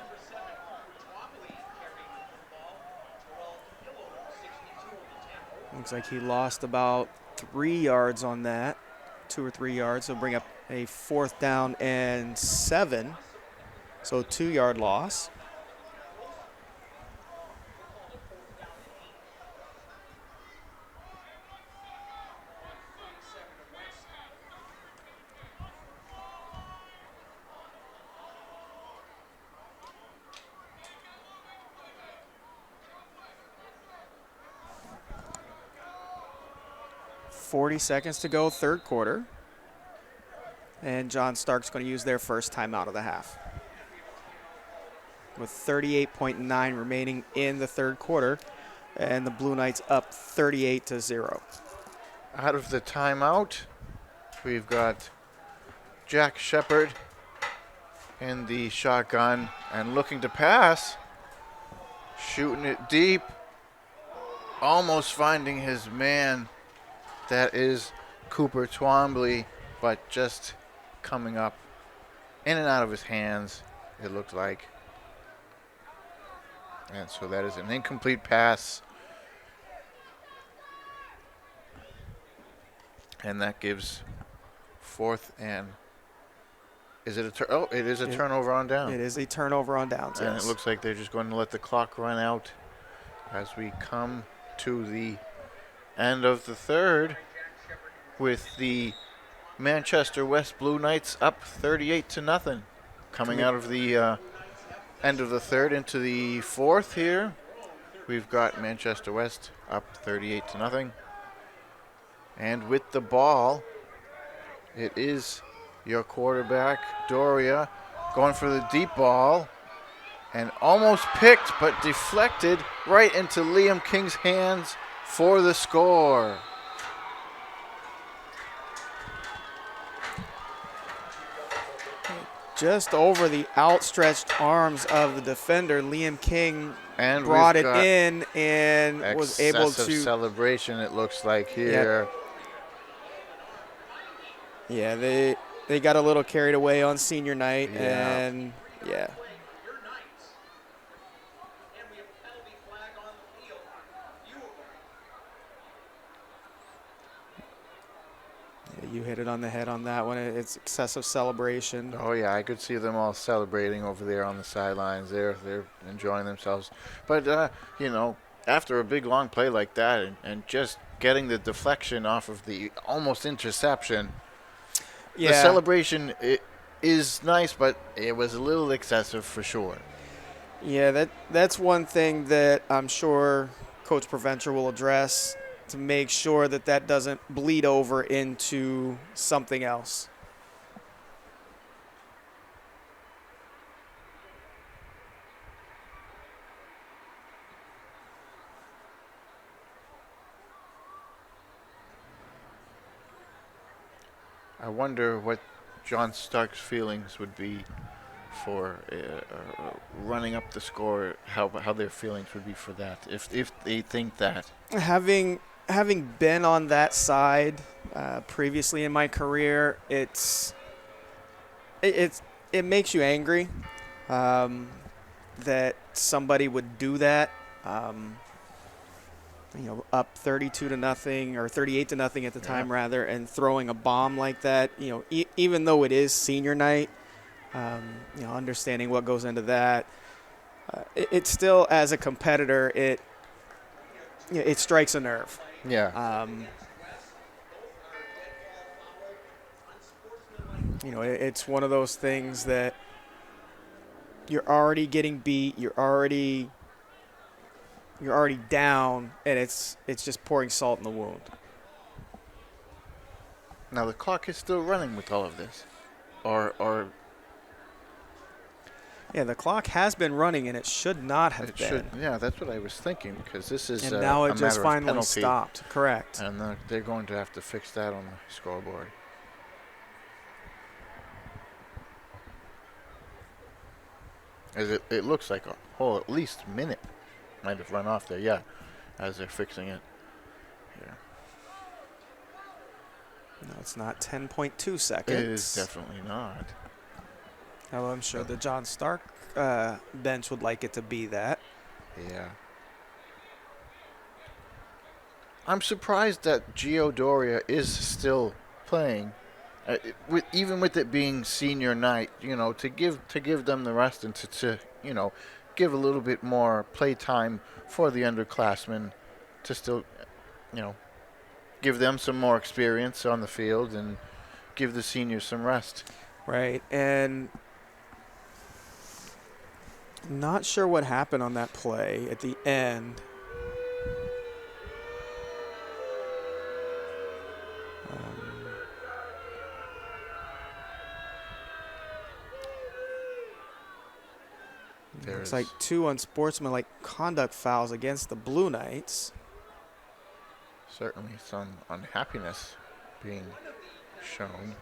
Looks like he lost about 3 yards on that, 2 or 3 yards. So bring up a 4th down and 7. So 2-yard loss. .40 seconds to go, third quarter. And John Stark's going to use their first timeout of the half. With 38.9 remaining in the third quarter, and the Blue Knights up 38-0. Out of the timeout, we've got Jack Shepard in the shotgun and looking to pass, shooting it deep, almost finding his man. That is Cooper Twombly, but just coming up in and out of his hands, it looked like. And so that is an incomplete pass. And that gives 4th and is it a it is a turnover on down. It is a turnover on downs. And Yes. it looks like they're just going to let the clock run out as we come to the end of the third with the Manchester West Blue Knights up 38-0. Coming out of the end of the third into the fourth here, we've got Manchester West up 38-0. And with the ball, it is your quarterback, Doria, going for the deep ball and almost picked but deflected right into Liam King's hands for the score. Just over the outstretched arms of the defender, Liam King And brought we've it got in and was able excessive to. celebration, it looks like here. Yeah, they got a little carried away on senior night, Yeah. and yeah. Your Knights. And we have a penalty flag on the field. You hit it on the head on that one. It's excessive celebration. Oh yeah, I could see them all celebrating over there on the sidelines. They're enjoying themselves. But you know, after a big long play like that and just getting the deflection off of the almost interception, Yeah. the celebration is nice, but it was a little excessive for sure. Yeah, that's one thing that I'm sure Coach Provencher will address to make sure that that doesn't bleed over into something else. I wonder what John Stark's feelings would be for running up the score. How their feelings would be for that, if they think that. Having been on that side previously in my career, it makes you angry that somebody would do that. up 32 to nothing or 38 to nothing at the time rather, and throwing a bomb like that, even though it is senior night, understanding what goes into that, it still, as a competitor, it strikes a nerve. Yeah. It's one of those things that you're already getting beat, you're already down, and it's just pouring salt in the wound. Now the clock is still running with all of this, or Yeah, the clock has been running, and it should not have it been. should. Yeah, that's what I was thinking, because this is And now a it just matter of finally penalty, stopped. Correct. and they're going to have to fix that on the scoreboard. As it looks like a whole at least minute might have run off there. Yeah, as they're fixing it. Here. No, it's not 10.2 seconds. It is definitely not. Oh, I'm sure the John Stark bench would like it to be that. Yeah. I'm surprised that Gio Doria is still playing, even with it being senior night. To give them the rest and to give a little bit more play time for the underclassmen, to still, give them some more experience on the field and give the seniors some rest. Right, and not sure what happened on that play at the end. It's like 2 unsportsmanlike conduct fouls against the Blue Knights. Certainly some unhappiness being shown.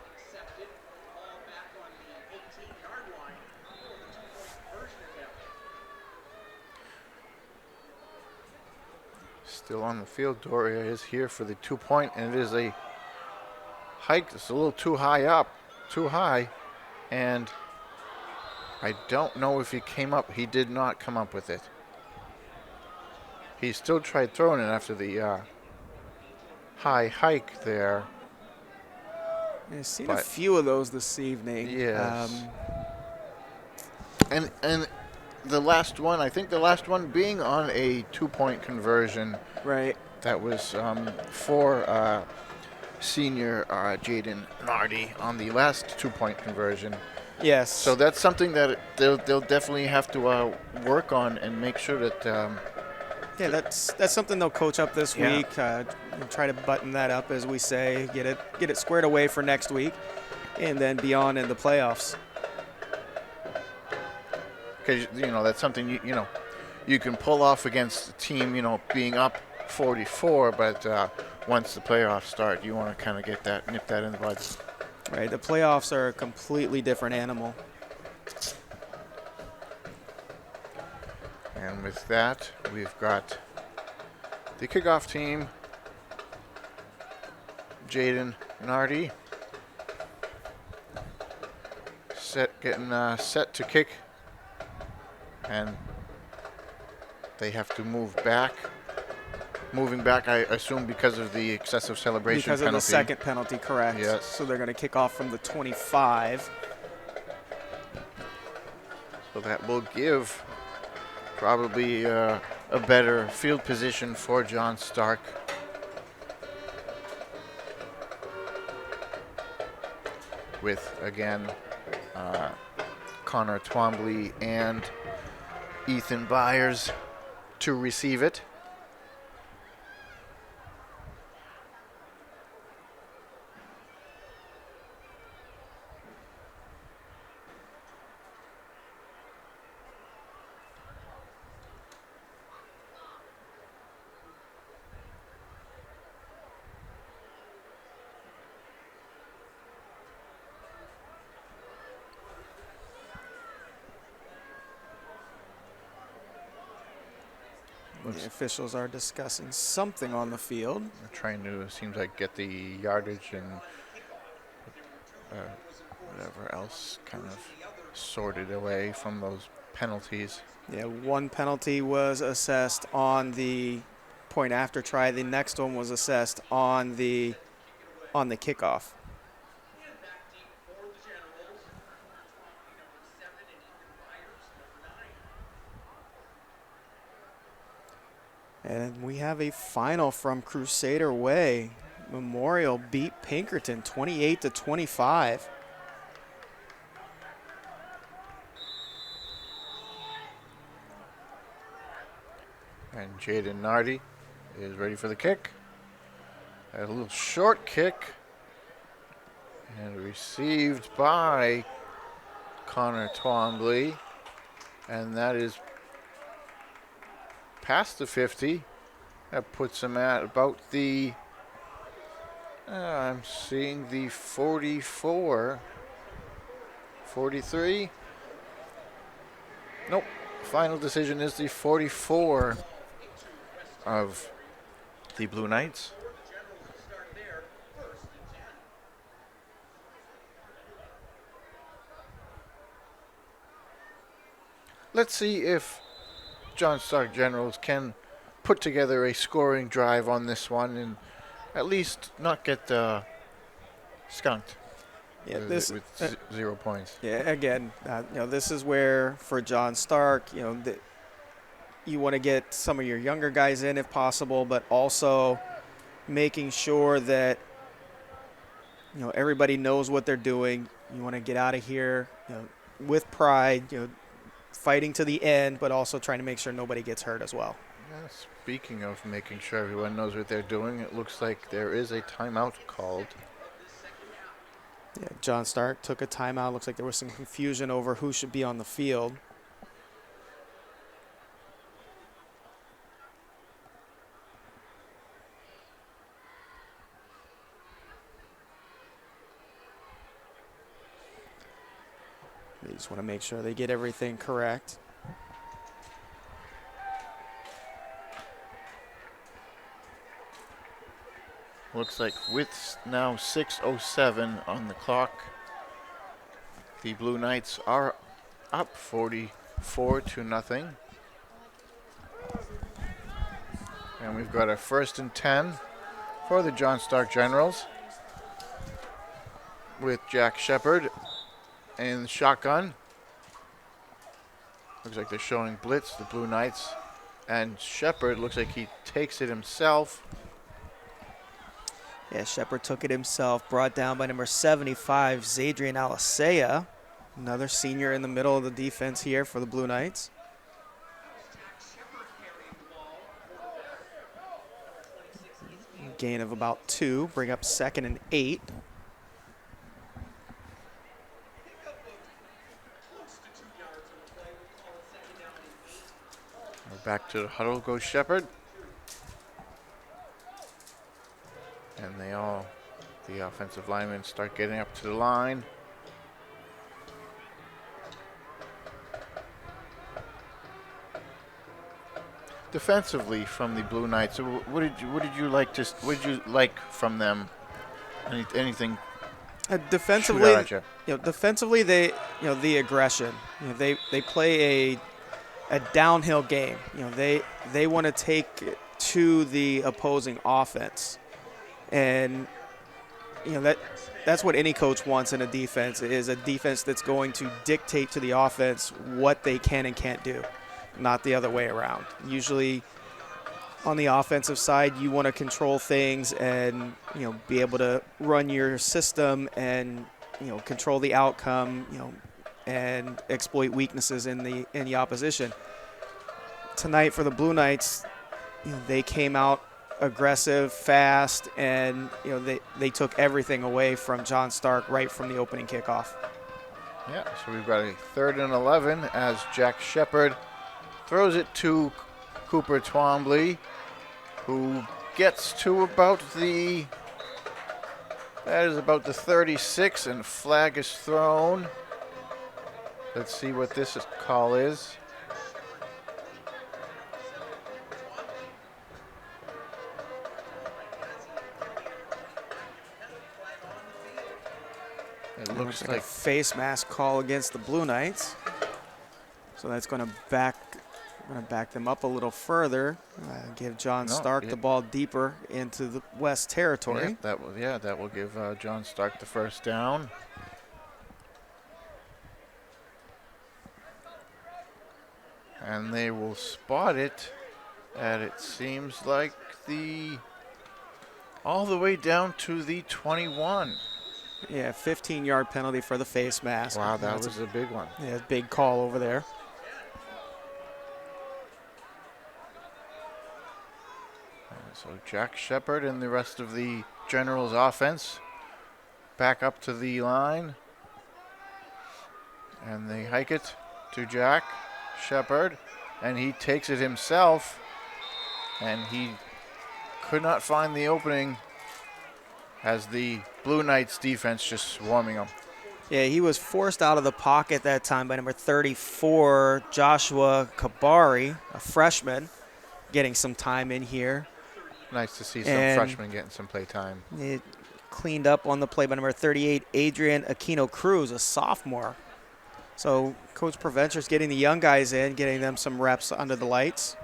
Still on the field, Doria is here for the 2-point, and it is a hike. It's a little too high, and I don't know if he came up. He did not come up with it. He still tried throwing it after the high hike there. I've seen a few of those this evening. Yes. And the last one, I think the last one being on a 2-point conversion. Right. That was for senior Jaden Nardi on the last 2-point conversion. Yes. So that's something that they'll definitely have to work on and make sure that. Yeah, that's something they'll coach up this week. And try to button that up, as we say, get it squared away for next week, and then beyond in the playoffs. Because that's something you can pull off against a team being up 44, but once the playoffs start, you want to kind of nip that in the bud. Right, the playoffs are a completely different animal. And with that, we've got the kickoff team, Jaden Nardi, getting set to kick, and they have to move back. Moving back, I assume, because of the excessive celebration because penalty. Because of the second penalty, correct. Yes. So they're going to kick off from the 25. So that will give probably a better field position for John Stark. With, again, Connor Twombly and Ethan Byers to receive it. The officials are discussing something on the field. They're trying to, seems like, get the yardage and whatever else kind of sorted away from those penalties. Yeah, one penalty was assessed on the point after try. The next one was assessed on the kickoff. And we have a final from Crusader Way. Memorial beat Pinkerton 28-25. And Jaden Nardi is ready for the kick. A little short kick. And received by Connor Twombly. And that is past the 50. That puts him at about the, I'm seeing the 44, 43. Nope. Final decision is the 44 of the Blue Knights. Let's see if John Stark Generals can put together a scoring drive on this one and at least not get skunked. Yeah, with 0 points. Yeah, again, this is where for John Stark, you want to get some of your younger guys in if possible, but also making sure that everybody knows what they're doing. You want to get out of here with pride, fighting to the end, but also trying to make sure nobody gets hurt as well. Yeah, speaking of making sure everyone knows what they're doing, it looks like there is a timeout called. Yeah, John Stark took a timeout. Looks like there was some confusion over who should be on the field. They just want to make sure they get everything correct. Looks like with now 6:07 on the clock, the Blue Knights are up 44-0. And we've got a 1st and 10 for the John Stark Generals with Jack Shepard in the shotgun. Looks like they're showing blitz, the Blue Knights. And Shepard looks like he takes it himself. Yeah, Shepard took it himself, brought down by number 75, Zadrian Alisea. Another senior in the middle of the defense here for the Blue Knights. Gain of about 2, bring up 2nd and 8. We're back to the huddle goes Shepard. And the offensive linemen start getting up to the line. Defensively from the Blue Knights, what did you like from them? Anything? Defensively, shoot out at you? Defensively they, the aggression. They play a downhill game. They want to take it to the opposing offense. And that's what any coach wants in a defense, is a defense that's going to dictate to the offense what they can and can't do, not the other way around. Usually on the offensive side, you want to control things and be able to run your system and control the outcome, and exploit weaknesses in the opposition. Tonight for the Blue Knights, they came out aggressive, fast, and they took everything away from John Stark right from the opening kickoff. Yeah, so we've got a 3rd and 11 as Jack Shepard throws it to Cooper Twombly, who gets to about the 36, and flag is thrown. Let's see what this call is. It looks like a face mask call against the Blue Knights. So that's going to back Going to back them up a little further. Give John Stark the ball deeper into the West territory. That will give John Stark the first down. And they will spot it at, it seems like, all the way down to the 21. Yeah, 15-yard penalty for the face mask. Wow, that was a big one. Yeah, big call over there. So Jack Shepard and the rest of the Generals offense back up to the line. And they hike it to Jack Shepard, and he takes it himself, and he could not find the opening as the Blue Knights defense just swarming him. Yeah, he was forced out of the pocket that time by number 34, Joshua Kabari, a freshman, getting some time in here. Nice to see some freshmen getting some play time. It cleaned up on the play by number 38, Adrian Aquino Cruz, a sophomore. So Coach Provencher's getting the young guys in, getting them some reps under the lights.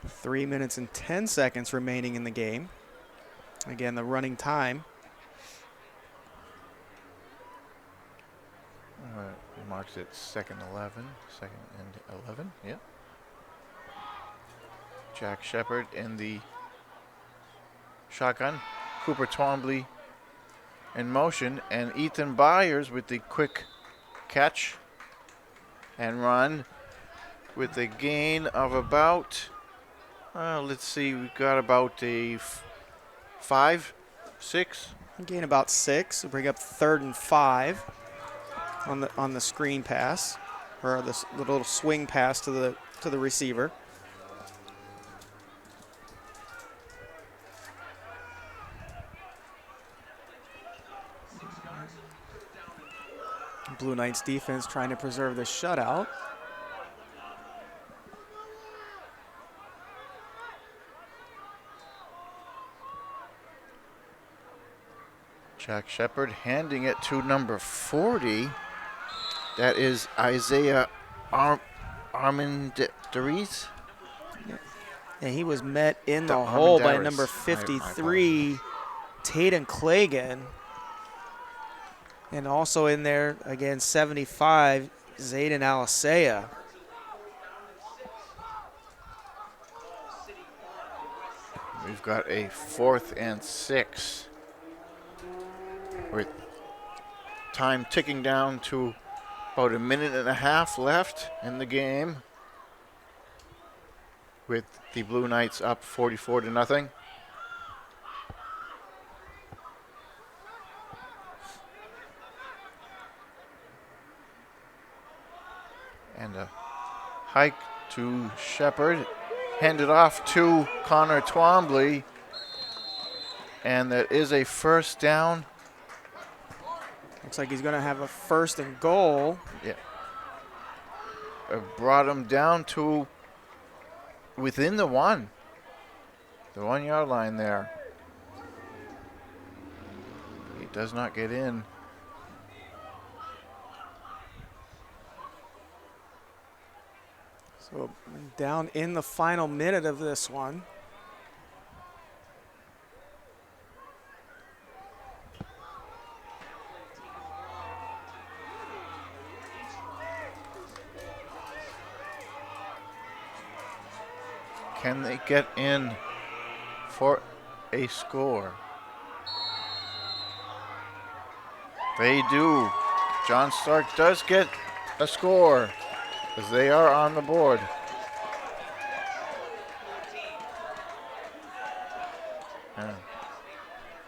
3 minutes and 10 seconds remaining in the game. Again, the running time. Marks it second and 11, yeah. Jack Shepard in the shotgun. Cooper Twombly in motion, and Ethan Byers with the quick catch and run with a gain of about, let's see, we've got about a 5, 6. Gain about 6. We'll bring up 3rd and 5 on the screen pass, or the little swing pass to the receiver. Blue Knights defense trying to preserve the shutout. Jack Shepard handing it to number 40. That is Isaiah Armendariz. And he was met in the hole by number 53, Tatum Clagan. And also in there, again, 75, Zayden Alisea. We've got a 4th and 6. With time ticking down to about a minute and a half left in the game, with the Blue Knights up 44-0. And a hike to Shepard, handed off to Connor Twombly, and that is a first down. Looks like he's going to have a 1st and goal. Yeah. Brought him down to within the 1 yard line there. He does not get in. So down in the final minute of this one. Can they get in for a score? They do. John Stark does get a score as they are on the board.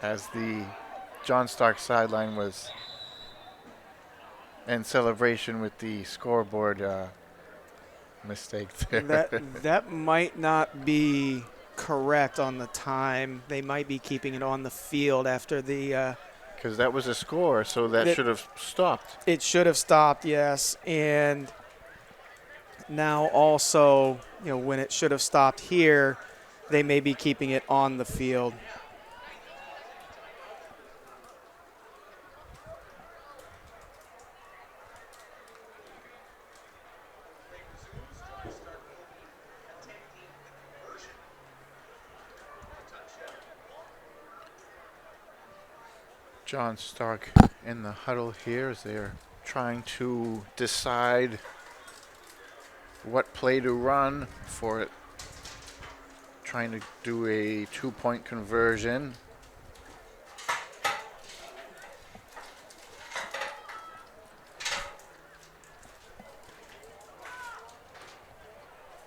As the John Stark sideline was in celebration with the scoreboard mistake there. That might not be correct on the time. They might be keeping it on the field after the because that was a score, so that should have stopped. It should have stopped, yes. And now also, when it should have stopped here, they may be keeping it on the field. John Stark in the huddle here as they're trying to decide what play to run for it. Trying to do a 2-point conversion.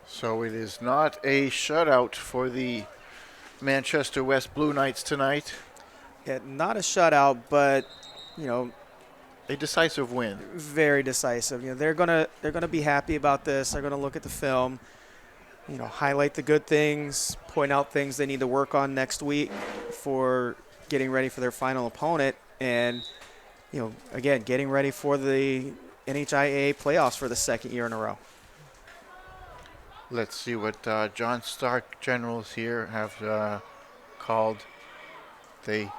So it is not a shutout for the Manchester West Blue Knights tonight. Yeah, not a shutout, but A decisive win. very decisive. They're gonna be happy about this. They're gonna look at the film, highlight the good things, point out things they need to work on next week for getting ready for their final opponent, and again, getting ready for the NHIAA playoffs for the second year in a row. Let's see what John Stark Generals here have called. They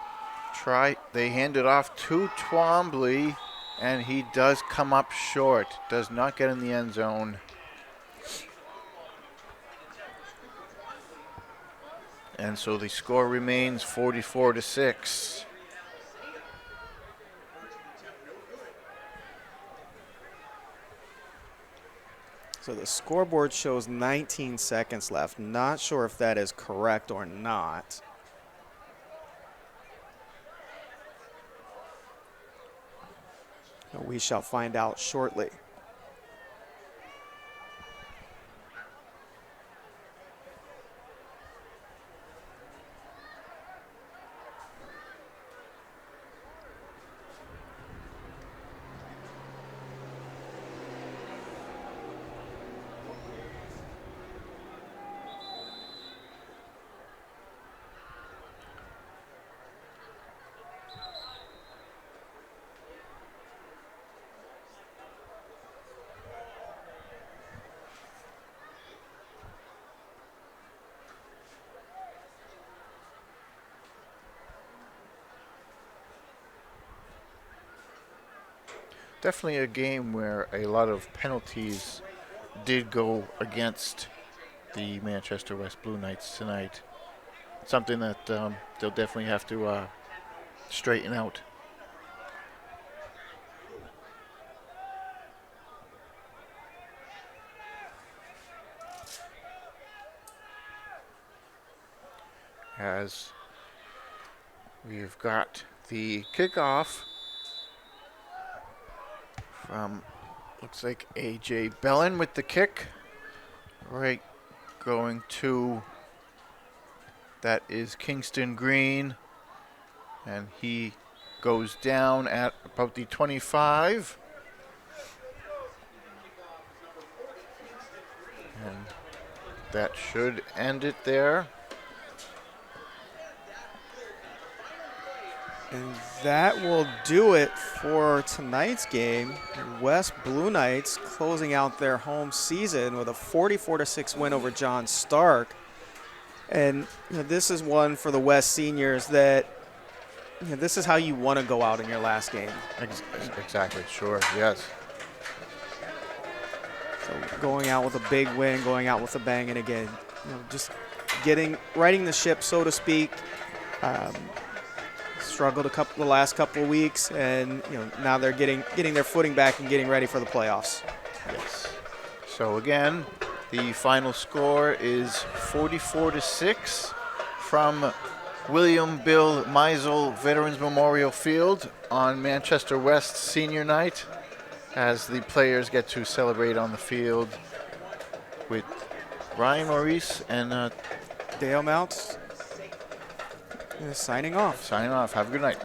hand it off to Twombly, and he does come up short. Does not get in the end zone. And so the score remains 44-6. So the scoreboard shows 19 seconds left. Not sure if that is correct or not. But we shall find out shortly. Definitely a game where a lot of penalties did go against the Manchester West Blue Knights tonight. Something that they'll definitely have to straighten out. As we've got the kickoff from, looks like A.J. Bellin with the kick. Right, going to, that is Kingston Green. And he goes down at about the 25. And that should end it there. And that will do it for tonight's game. West Blue Knights closing out their home season with a 44-6 win over John Stark. And this is one for the West seniors that this is how you want to go out in your last game. Exactly, sure, yes. So going out with a big win, going out with a bang, and again, just righting the ship, so to speak. Struggled the last couple of weeks, and now they're getting their footing back and getting ready for the playoffs. Yes. So again, the final score is 44-6 from William Bill Meisel Veterans Memorial Field on Manchester West Senior Night, as the players get to celebrate on the field with Ryan Maurice and Dale Mounts signing off. Signing off. Have a good night.